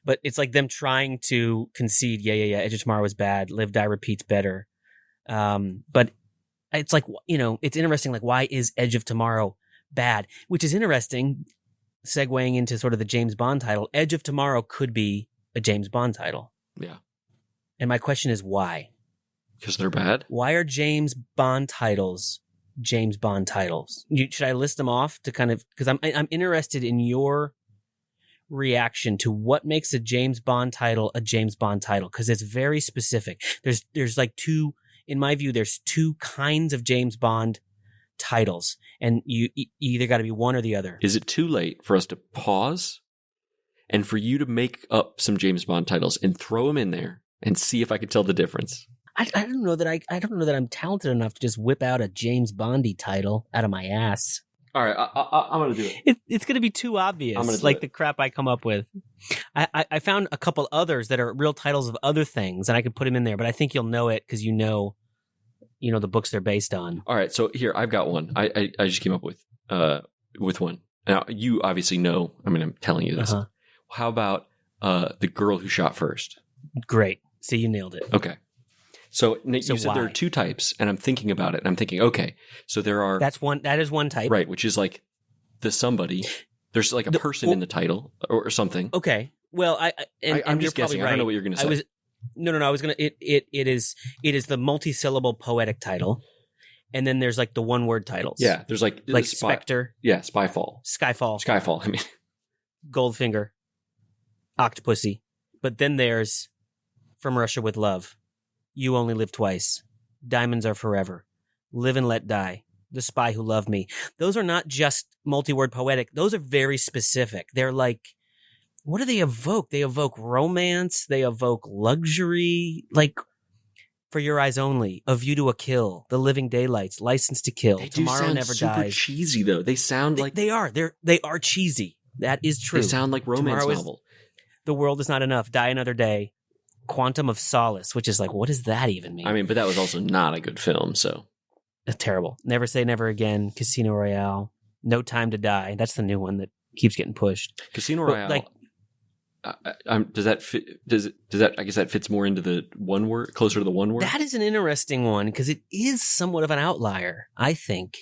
But it's like them trying to concede, yeah, Edge of Tomorrow is bad, Live, Die, Repeat's better. But it's like, it's interesting, like, why is Edge of Tomorrow bad? Which is interesting, segueing into sort of the James Bond title. Edge of Tomorrow could be a James Bond title. Yeah. And my question is why? Because they're bad? Why are James Bond titles James Bond titles? Should I list them off to kind of, because I'm interested in your reaction to what makes a James Bond title a James Bond title, because it's very specific. There's like two, in my view, there's two kinds of James Bond titles, and you either got to be one or the other. Is it too late for us to pause and for you to make up some James Bond titles and throw them in there and see if I could tell the difference? I don't know that I don't know that I'm talented enough to just whip out a James Bondy title out of my ass. All right, I'm going to do it. It's going to be too obvious, like the crap I come up with. I found a couple others that are real titles of other things, and I could put them in there, but I think you'll know it because you know the books they're based on. All right, so here, I've got one. I just came up with one. Now, you obviously know, I mean, I'm telling you this. Uh-huh. How about The Girl Who Shot First? Great. See, you nailed it. Okay. So you said there are two types, and I'm thinking about it, and I'm thinking, okay, so there are... That is one type. Right, which is like the somebody. There's like a person in the title or something. Okay. Well, I'm just guessing. Right. I don't know what you're going to say. No. I was going to... It is the multi-syllable poetic title, and then there's like the one-word titles. Yeah, there's like Spectre. Yeah, Skyfall, I mean. Goldfinger. Octopussy. But then there's From Russia with Love. You Only Live Twice, Diamonds Are Forever, Live and Let Die, The Spy Who Loved Me. Those are not just multi-word poetic. Those are very specific. They're like, what do they evoke? They evoke romance. They evoke luxury. Like, For Your Eyes Only, A View to a Kill, The Living Daylights, License to Kill, Tomorrow Never Dies. They sound super cheesy, though. They sound like... They are. They are cheesy. That is true. They sound like romance novel. The World Is Not Enough, Die Another Day, Quantum of Solace, which is like, what does that even mean? I mean, but that was also not a good film, so. Terrible. Never Say Never Again, Casino Royale, No Time to Die. That's the new one that keeps getting pushed. Casino Royale, does that fit? Does that? I guess that fits more into the one word, closer to the one word. That is an interesting one because it is somewhat of an outlier, I think.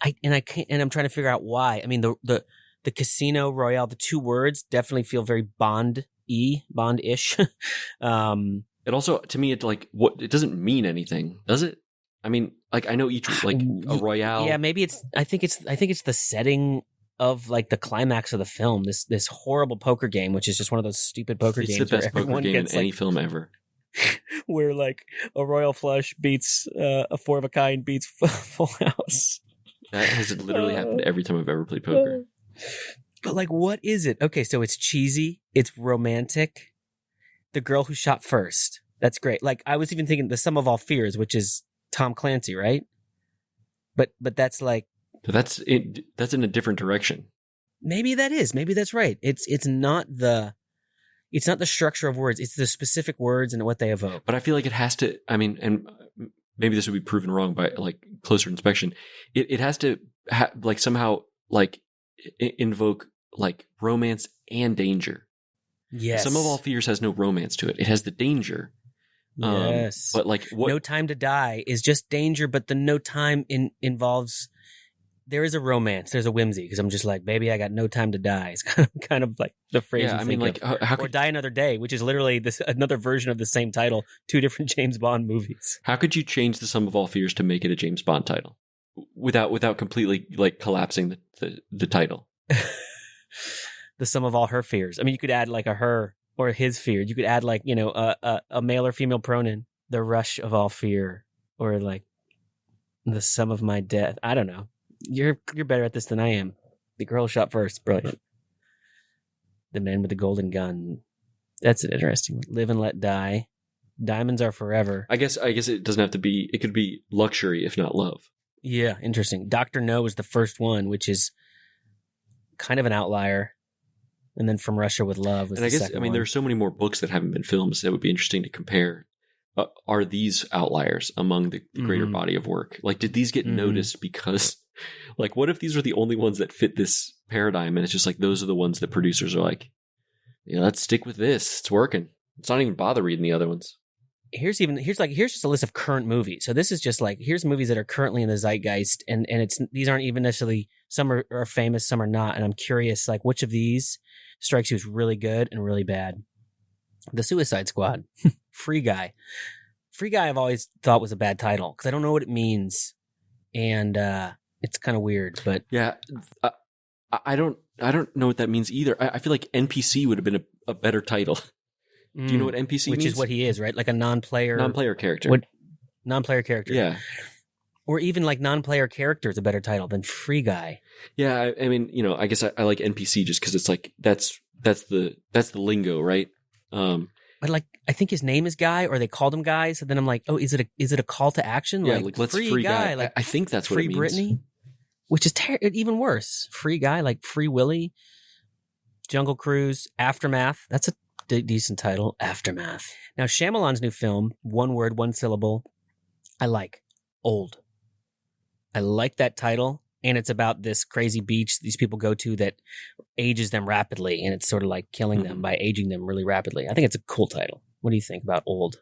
I'm trying to figure out why. I mean, the Casino Royale, the two words definitely feel very Bond-ish. It also, to me, it doesn't mean anything, does it? I mean, like, I know each, like, a Royale. Yeah, maybe I think it's the setting of like the climax of the film, this horrible poker game, which is just one of those stupid poker games. It's the best poker game in any film ever. Where like a royal flush beats a four of a kind beats full house. That has literally happened every time I've ever played poker. But like, what is it? Okay, so it's cheesy, it's romantic. The Girl Who Shot First. That's great. Like, I was even thinking The Sum of All Fears, which is Tom Clancy, right? But that's like, that's in a different direction. Maybe that is. Maybe that's right. It's not the structure of words. It's the specific words and what they evoke. But I feel like it has to. I mean, and maybe this would be proven wrong by like closer inspection. It has to like somehow like invoke like romance and danger. Yes. Sum of All Fears has no romance to it. It has the danger. Yes. But like what? No Time to Die is just danger, but the no time involves. There is a romance. There's a whimsy because I'm just like, baby, I got no time to die. It's kind of like the phrase. Yeah, I mean, like, or Die Another Day, which is literally another version of the same title, two different James Bond movies. How could you change The Sum of All Fears to make it a James Bond title without completely like collapsing the title? The Sum of All Her Fears. I mean, you could add like a her or his fear. You could add like, a male or female pronoun. The Rush of All Fear, or like the Sum of My Death. I don't know. You're better at this than I am. The Girl Shot First, brilliant. The Man with the Golden Gun. That's an interesting one. Live and Let Die. Diamonds Are Forever. I guess it doesn't have to be. It could be luxury, if not love. Yeah, interesting. Dr. No is the first one, which is kind of an outlier. And then From Russia with Love was and I guess, second one. there are so many more books that haven't been films that would be interesting to compare. Are these outliers among the greater body of work? Like, did these get noticed because, like, what if these were the only ones that fit this paradigm? And it's just like, those are the ones that producers are like, let's stick with this. It's working. Let's not even bother reading the other ones. Here's just a list of current movies. So this is just like, here's movies that are currently in the zeitgeist, and these aren't even necessarily, some are famous, some are not. And I'm curious, like, which of these strikes you as really good and really bad? The Suicide Squad. Free Guy. Free Guy I've always thought was a bad title because I don't know what it means, and it's kind of weird. But yeah, I don't know what that means either. I feel like NPC would have been a better title. Do you know what NPC means? Which is what he is, right? Like a non-player character. What non-player character? Yeah. Or even like non-player character is a better title than Free Guy. Yeah, I mean, I guess I like NPC just because it's like that's the lingo, right? But like, I think his name is Guy, or they called him Guy. So then I'm like, oh, is it a call to action? Yeah, like let's free guy. Like, I think that's what it means. Free Britney, which is even worse. Free Guy, like Free Willy, Jungle Cruise, Aftermath. That's a decent title, Aftermath. Now, Shyamalan's new film, one word, one syllable. I like Old. I like that title. And it's about this crazy beach these people go to that ages them rapidly. And it's sort of like killing them by aging them really rapidly. I think it's a cool title. What do you think about Old?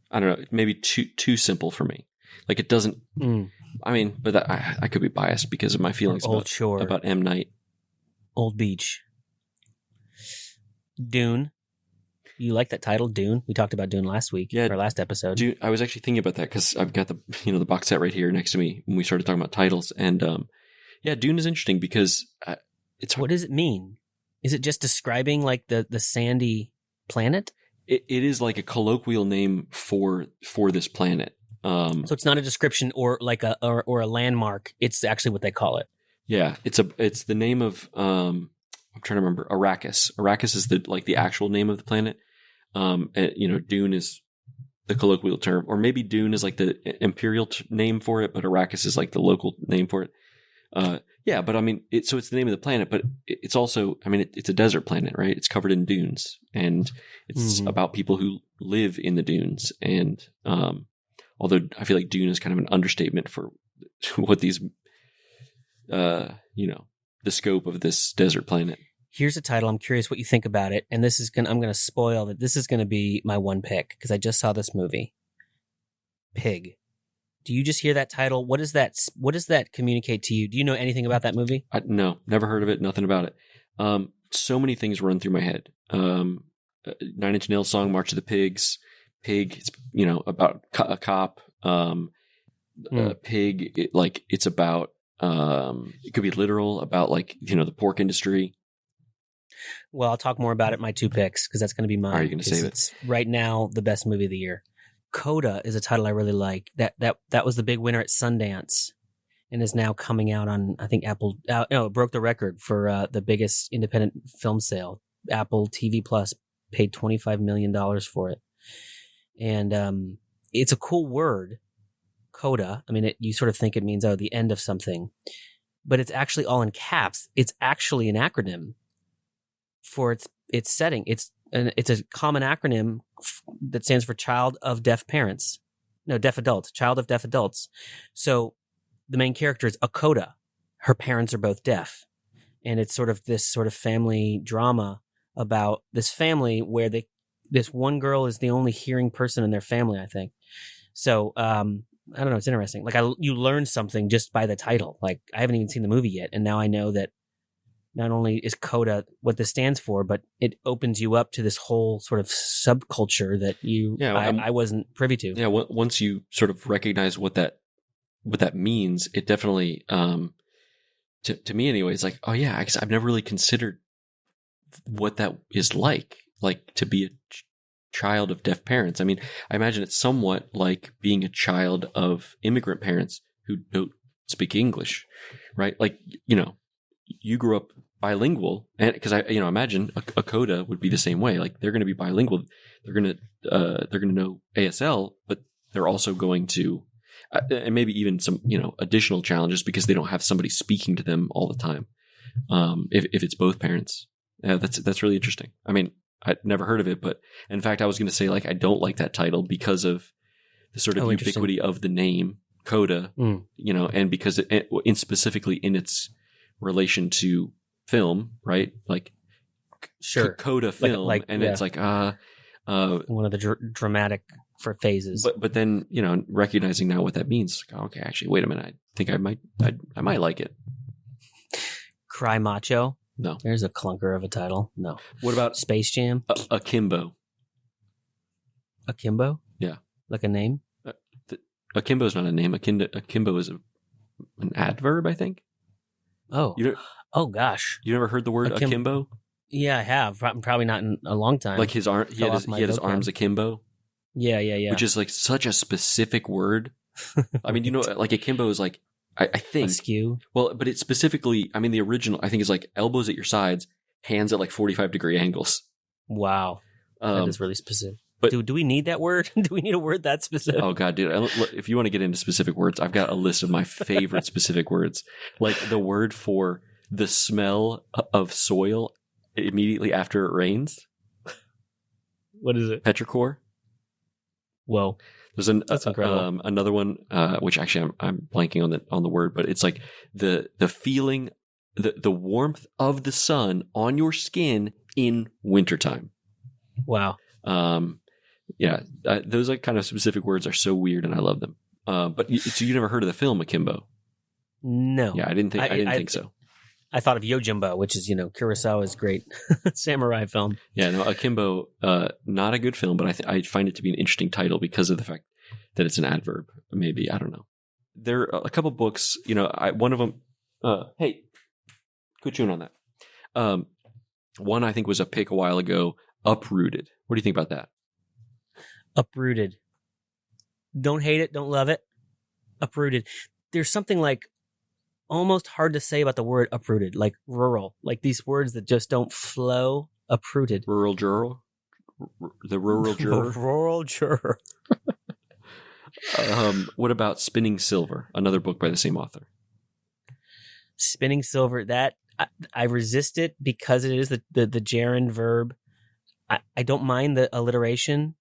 I don't know. Maybe too simple for me. Like, it doesn't. I mean, but I could be biased because of my feelings about M. Night. Old Beach. Dune. You like that title, Dune? We talked about Dune last week, our last episode. Dune, I was actually thinking about that because I've got the box set right here next to me when we started talking about titles, and Dune is interesting because it's. What does it mean? Is it just describing like the sandy planet? It is like a colloquial name for this planet. So it's not a description or like a landmark. It's actually what they call it. Yeah, it's the name of I'm trying to remember, Arrakis. Arrakis is the actual name of the planet. Dune is the colloquial term, or maybe Dune is like the imperial name for it, but Arrakis is like the local name for it. But I mean, it's the name of the planet, but it's also, I mean, it's a desert planet, right? It's covered in dunes, and it's about people who live in the dunes. And although I feel like Dune is kind of an understatement for what these, the scope of this desert planet. Here's a title. I'm curious what you think about it. And I'm going to spoil that this is going to be my one pick because I just saw this movie. Pig. Do you just hear that title? What does that communicate to you? Do you know anything about that movie? No, never heard of it. Nothing about it. So many things run through my head. 9 Inch Nails song, March of the Pigs. Pig, it's, about a cop. Pig, it's about, it could be literal about the pork industry. Well, I'll talk more about it in my two picks because that's going to be mine. Are you going to save it? It's right now the best movie of the year. Coda is a title I really like. That was the big winner at Sundance and is now coming out on, I think, Apple. It broke the record for the biggest independent film sale. Apple TV Plus paid $25 million for it. And it's a cool word, coda. I mean, you sort of think it means, the end of something. But it's actually all in caps. It's actually an acronym for its setting. It's a common acronym that stands for Child of Deaf Parents. No, Deaf Adults. Child of Deaf Adults. So the main character is a coda. Her parents are both deaf. And it's sort of this sort of family drama about this family where this one girl is the only hearing person in their family, I think. So, I don't know. It's interesting. Like you learn something just by the title. Like I haven't even seen the movie yet. And now I know that not only is coda what this stands for, but it opens you up to this whole sort of subculture that I wasn't privy to. Yeah. Once you sort of recognize what that means, it definitely, to me anyway, it's like, oh yeah, I guess I've never really considered what that is like to be a child of deaf parents. I mean, I imagine it's somewhat like being a child of immigrant parents who don't speak English, right? Like, you grew up bilingual, and because I imagine a coda would be the same way. Like they're going to be bilingual. They're going to know ASL, but they're also going to, and maybe even some additional challenges because they don't have somebody speaking to them all the time. If it's both parents, that's really interesting. I mean, I'd never heard of it, but in fact, I was going to say like I don't like that title because of the sort of ubiquity of the name coda, and because in specifically in its relation to film, right? Like, sure, coda film, it's like one of the dramatic for phases. But then recognizing now what that means, like, okay, actually, wait a minute, I think I might like it. Cry Macho. No, there's a clunker of a title. No. What about Space Jam? Akimbo. Akimbo? Yeah, like a name. Akimbo is not a name. Akimbo is an adverb, I think. Oh. Oh gosh. You never heard the word akimbo? Yeah, I have. Probably not in a long time. Like his arm, he had his arms akimbo. Yeah. Which is like such a specific word. I mean, like akimbo is like I think askew. Well, but it's specifically. I mean, the original I think is like elbows at your sides, hands at like 45-degree angles. Wow, that is really specific. But do we need that word? Do we need a word that specific? Oh God, dude! If you want to get into specific words, I've got a list of my favorite specific words. Like the word for the smell of soil immediately after it rains. What is it? Petrichor. Whoa, there's that's incredible. Another one, which actually I'm blanking on the word, but it's like the feeling, the warmth of the sun on your skin in wintertime. Wow. Yeah, those like kind of specific words are so weird, and I love them. But so you never heard of the film Akimbo? No. Yeah, I didn't think so. I thought of Yojimbo, which is Kurosawa's great samurai film. Yeah, no, Akimbo, not a good film, but I find it to be an interesting title because of the fact that it's an adverb. Maybe, I don't know. There are a couple books. One of them. Hey, quit chewing on that. One I think was a pick a while ago. Uprooted. What do you think about that? Uprooted. Don't hate it. Don't love it. Uprooted. There's something like almost hard to say about the word uprooted, like rural, like these words that just don't flow. Uprooted. Rural juror. The rural juror. Rural juror. What about Spinning Silver? Another book by the same author. Spinning Silver. That I resist it because it is the gerund verb. I don't mind the alliteration.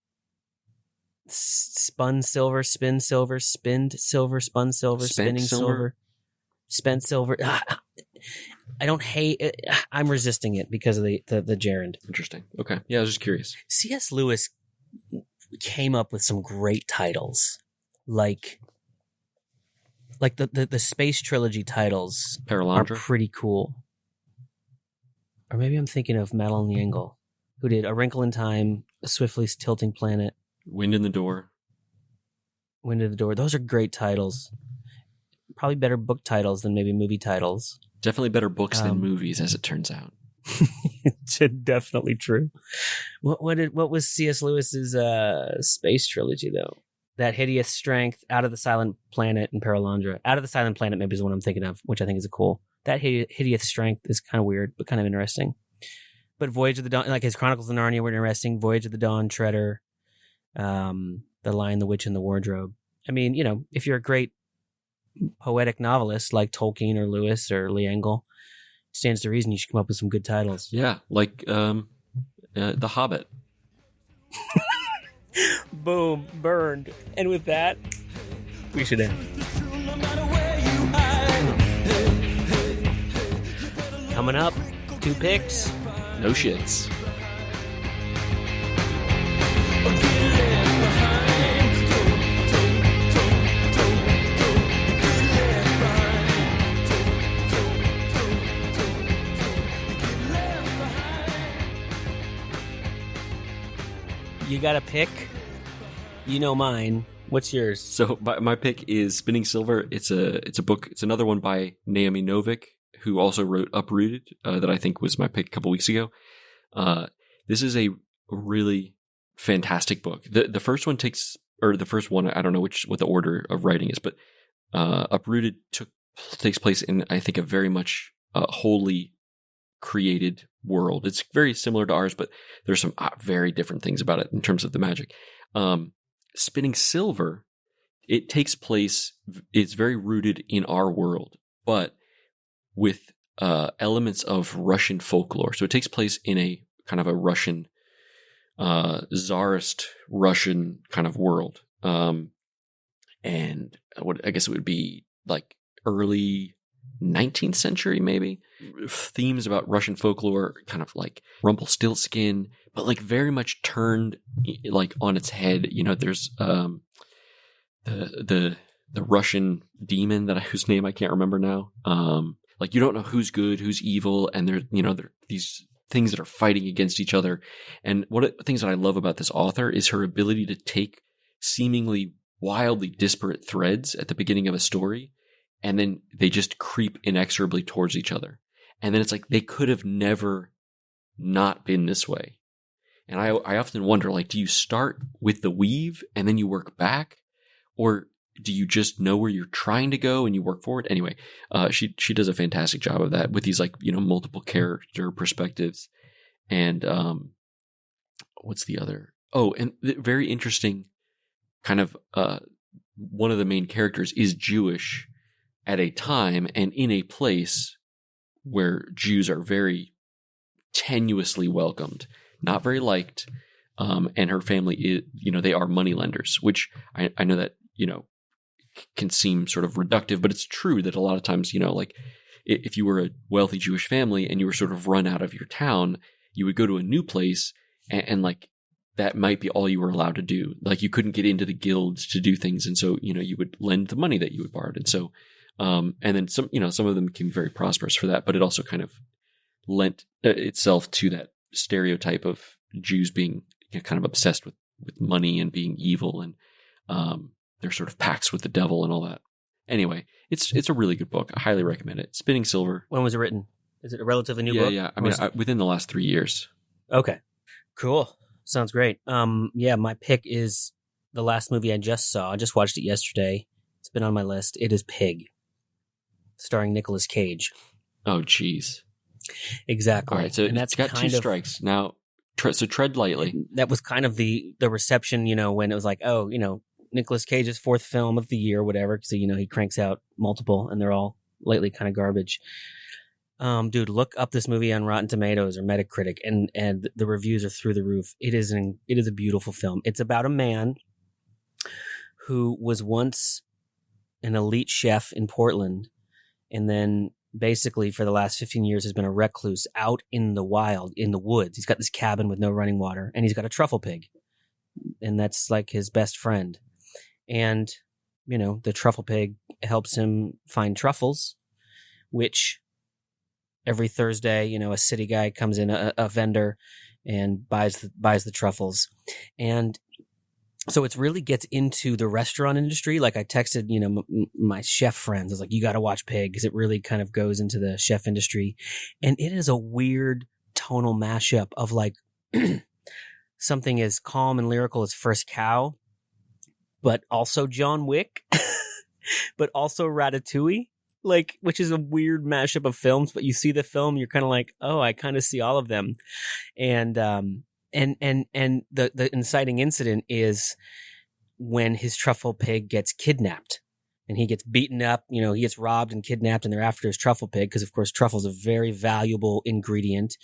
Spun silver, spin silver, spinned silver, spun silver, spinning silver, spent silver. I don't hate it. I'm resisting it because of the gerund. Interesting. Okay. Yeah, I was just curious. C.S. Lewis came up with some great titles, like the space trilogy titles are pretty cool. Or maybe I'm thinking of Madeline L'Engle, who did A Wrinkle in Time, A Swiftly Tilting Planet, Wind in the Door. Those are great titles. Probably better book titles than maybe movie titles. Definitely better books than movies, as it turns out. It's definitely true. What was C.S. Lewis's space trilogy though? That Hideous Strength, Out of the Silent Planet, and Paralandra. Out of the Silent Planet maybe is the one I'm thinking of, which I think is cool. That Hideous Strength is kind of weird, but kind of interesting. But Voyage of the Dawn, like his Chronicles of Narnia were interesting. Voyage of the Dawn, Treader, The Lion, the Witch, and the Wardrobe. I mean, if you're a great poetic novelist like Tolkien or Lewis or L'Engle, it stands to reason you should come up with some good titles. Yeah, like The Hobbit. Boom, burned. And with that, we should end. Coming up, 2 picks. No shits. You got a pick? You know mine. What's yours? So my pick is Spinning Silver. It's a book. It's another one by Naomi Novik, who also wrote Uprooted, that I think was my pick a couple weeks ago. This is a really fantastic book. The first one I don't know what the order of writing is, but Uprooted takes place in, I think, a very much wholly created world. It's very similar to ours, but there's some very different things about it in terms of the magic. Spinning Silver, it takes place, it's very rooted in our world, but with elements of Russian folklore. So it takes place in a kind of a Russian, Tsarist Russian kind of world. And I guess it would be like early 19th century, maybe. Themes about Russian folklore, kind of like Rumpelstiltskin, but like very much turned like on its head. You know, there's the Russian demon whose name I can't remember now. Like you don't know who's good, who's evil, and there are these things that are fighting against each other. And one of the things that I love about this author is her ability to take seemingly wildly disparate threads at the beginning of a story, and then they just creep inexorably towards each other. And then it's like they could have never not been this way. And I often wonder, like, do you start with the weave and then you work back? Or do you just know where you're trying to go and you work forward? Anyway, she does a fantastic job of that with these, like, multiple character perspectives. And what's the other? Oh, and very interesting kind of one of the main characters is Jewish at a time and in a place where Jews are very tenuously welcomed, not very liked. And her family is, they are moneylenders, which I know that, can seem sort of reductive, but it's true that a lot of times, like if you were a wealthy Jewish family and you were sort of run out of your town, you would go to a new place and like, that might be all you were allowed to do. Like you couldn't get into the guilds to do things. And so, you would lend the money that you had borrowed. And so, and then some of them became very prosperous for that, but it also kind of lent itself to that stereotype of Jews being kind of obsessed with money and being evil and, their sort of pacts with the devil and all that. Anyway, it's a really good book. I highly recommend it. Spinning Silver. When was it written? Is it a relatively new book? Yeah. I mean, within the last 3 years. Okay, cool. Sounds great. My pick is the last movie I just saw. I just watched it yesterday. It's been on my list. It is Pig, starring Nicolas Cage. Oh, geez. Exactly. All right, so it's got two strikes. Now, so tread lightly. That was kind of the reception, when it was like, oh, Nicolas Cage's fourth film of the year, whatever. So, he cranks out multiple and they're all lately kind of garbage. Dude, look up this movie on Rotten Tomatoes or Metacritic, and the reviews are through the roof. It is a beautiful film. It's about a man who was once an elite chef in Portland, and then basically for the last 15 years has been a recluse out in the wild, in the woods. He's got this cabin with no running water, and he's got a truffle pig, and that's like his best friend. And the truffle pig helps him find truffles, which every Thursday, a city guy comes in, a vendor, and buys the truffles. And so it really gets into the restaurant industry. Like I texted, my chef friends. I was like, you got to watch Pig because it really kind of goes into the chef industry. And it is a weird tonal mashup of like something as calm and lyrical as First Cow, but also John Wick, but also Ratatouille. Like, which is a weird mashup of films, but you see the film, you're kind of like, oh, I kind of see all of them. And the inciting incident is when his truffle pig gets kidnapped and he gets beaten up, he gets robbed and kidnapped, and they're after his truffle pig because, of course, truffle is a very valuable ingredient.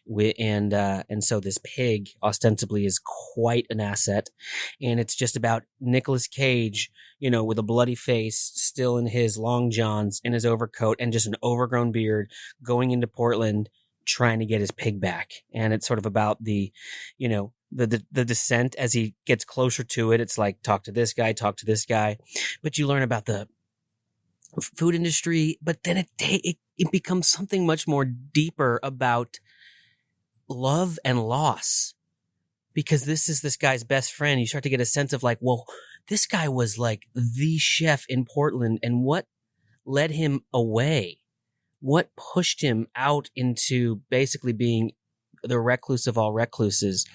And so this pig ostensibly is quite an asset. And it's just about Nicolas Cage, with a bloody face, still in his long johns, in his overcoat, and just an overgrown beard, going into Portland, trying to get his pig back. And it's sort of about the descent as he gets closer to it. It's like, talk to this guy, but you learn about the food industry, but then it becomes something much more deeper about love and loss, because this is this guy's best friend. You start to get a sense of like, well, this guy was like the chef in Portland, and what led him away? What pushed him out into basically being the recluse of all recluses?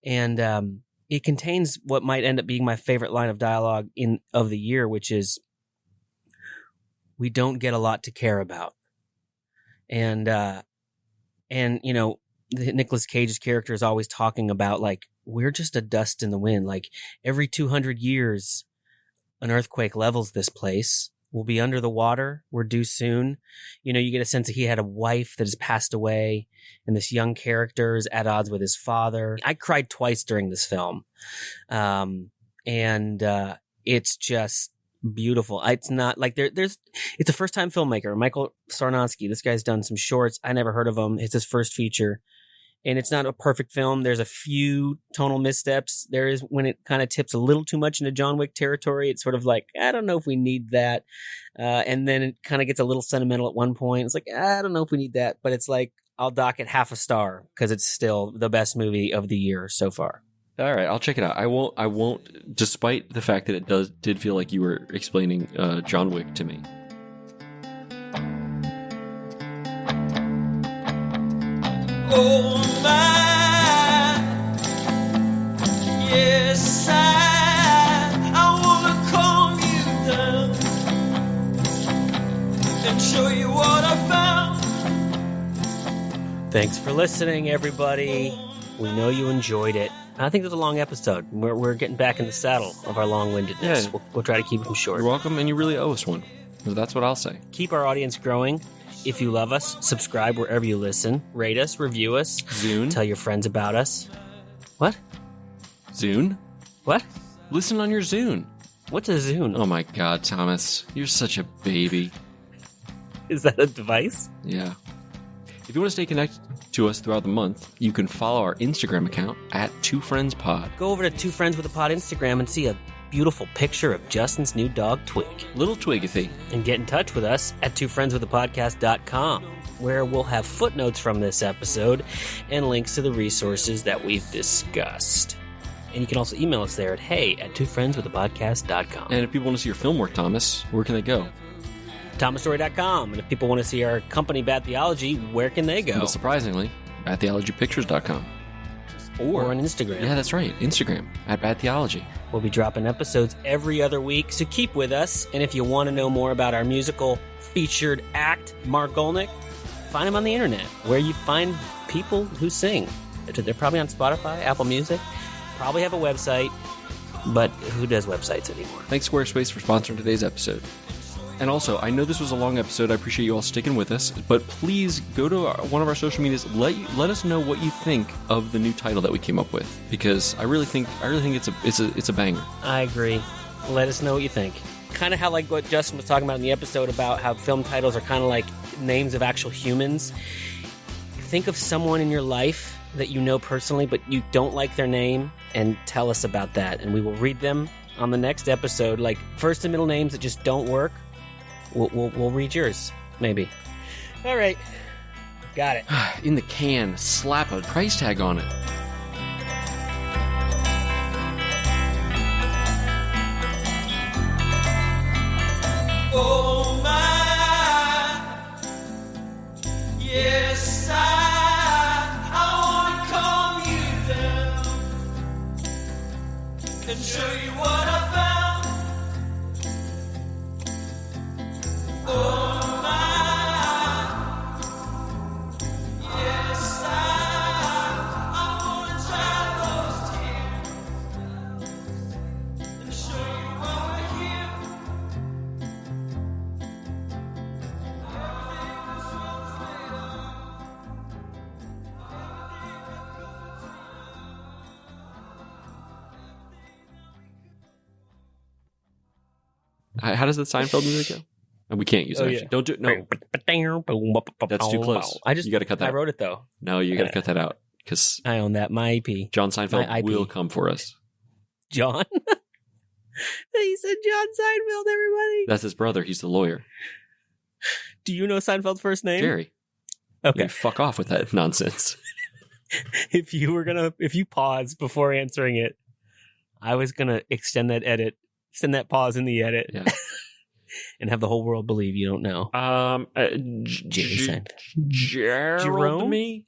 And it contains what might end up being my favorite line of dialogue of the year, which is, "We don't get a lot to care about," and And, Nicolas Cage's character is always talking about, like, we're just a dust in the wind. Like, every 200 years, an earthquake levels this place. We'll be under the water. We're due soon. You get a sense that he had a wife that has passed away, and this young character is at odds with his father. I cried twice during this film. It's just beautiful. It's not like it's a first time filmmaker, Michael Sarnowski. This guy's done some shorts. I never heard of him. It's his first feature. And it's not a perfect film. There's a few tonal missteps. There is when it kind of tips a little too much into John Wick territory. It's sort of like, I don't know if we need that. And then it kind of gets a little sentimental at one point. It's like, I don't know if we need that. But it's like, I'll dock it half a star because it's still the best movie of the year so far. All right, I'll check it out. I won't, despite the fact that it did feel like you were explaining John Wick to me. Oh my, yes, I wanna calm you down and show you what I found. Thanks for listening, everybody. We know you enjoyed it. I think it was a long episode. We're getting back in the saddle of our long-windedness. Yeah. We'll try to keep them short. You're welcome, and you really owe us one. So that's what I'll say. Keep our audience growing. If you love us, subscribe wherever you listen. Rate us, review us. Zune. Tell your friends about us. What? Zune? What? Listen on your Zune. What's a Zune? Oh my God, Thomas. You're such a baby. Is that a device? Yeah. If you want to stay connected to us throughout the month, you can follow our Instagram account at 2friendspod. Go over to 2 Friends with a Pod Instagram and see a beautiful picture of Justin's new dog, Twig. Little Twigathy. And get in touch with us at 2friendswithapodcast.com, where we'll have footnotes from this episode and links to the resources that we've discussed. And you can also email us there at hey@twofriendswithapodcast.com. And if people want to see your film work, Thomas, where can they go? ThomasStory.com. And if people want to see our company, Bad Theology, where can they go? Well, surprisingly, badtheologypictures.com. Or on Instagram. Yeah, that's right. Instagram, at Bad Theology. We'll be dropping episodes every other week, so keep with us. And if you want to know more about our musical featured act, Mark Golnick, find him on the internet, where you find people who sing. They're probably on Spotify, Apple Music, probably have a website, but who does websites anymore? Thanks, Squarespace, for sponsoring today's episode. And also, I know this was a long episode. I appreciate you all sticking with us. But please go to one of our social medias. Let us know what you think of the new title that we came up with, because I really think it's a banger. I agree. Let us know what you think. Kind of how like what Justin was talking about in the episode about how film titles are kind of like names of actual humans. Think of someone in your life that you know personally, but you don't like their name, and tell us about that, and we will read them on the next episode. Like first and middle names that just don't work. We'll read yours, maybe. All right. Got it. In the can, slap a price tag on it. Oh my, yes, I wanna calm you down and show you what I found. Oh my, yes, I wanna dry those tears and show you why we're here. How does the Seinfeld music go? And we can't use it. Yeah. Don't do it. No, that's too close. You got to cut that I out. wrote it, though. No, you got to cut that out, because I own that. My IP. John Seinfeld My IP. will come for us. John? He said John Seinfeld, everybody. That's his brother. He's the lawyer. Do you know Seinfeld's first name? Jerry. Okay. Yeah, fuck off with that nonsense. If you pause before answering it, I was going to extend that pause in the edit. Yeah. And have the whole world believe you don't know. Jerry Jerome? me?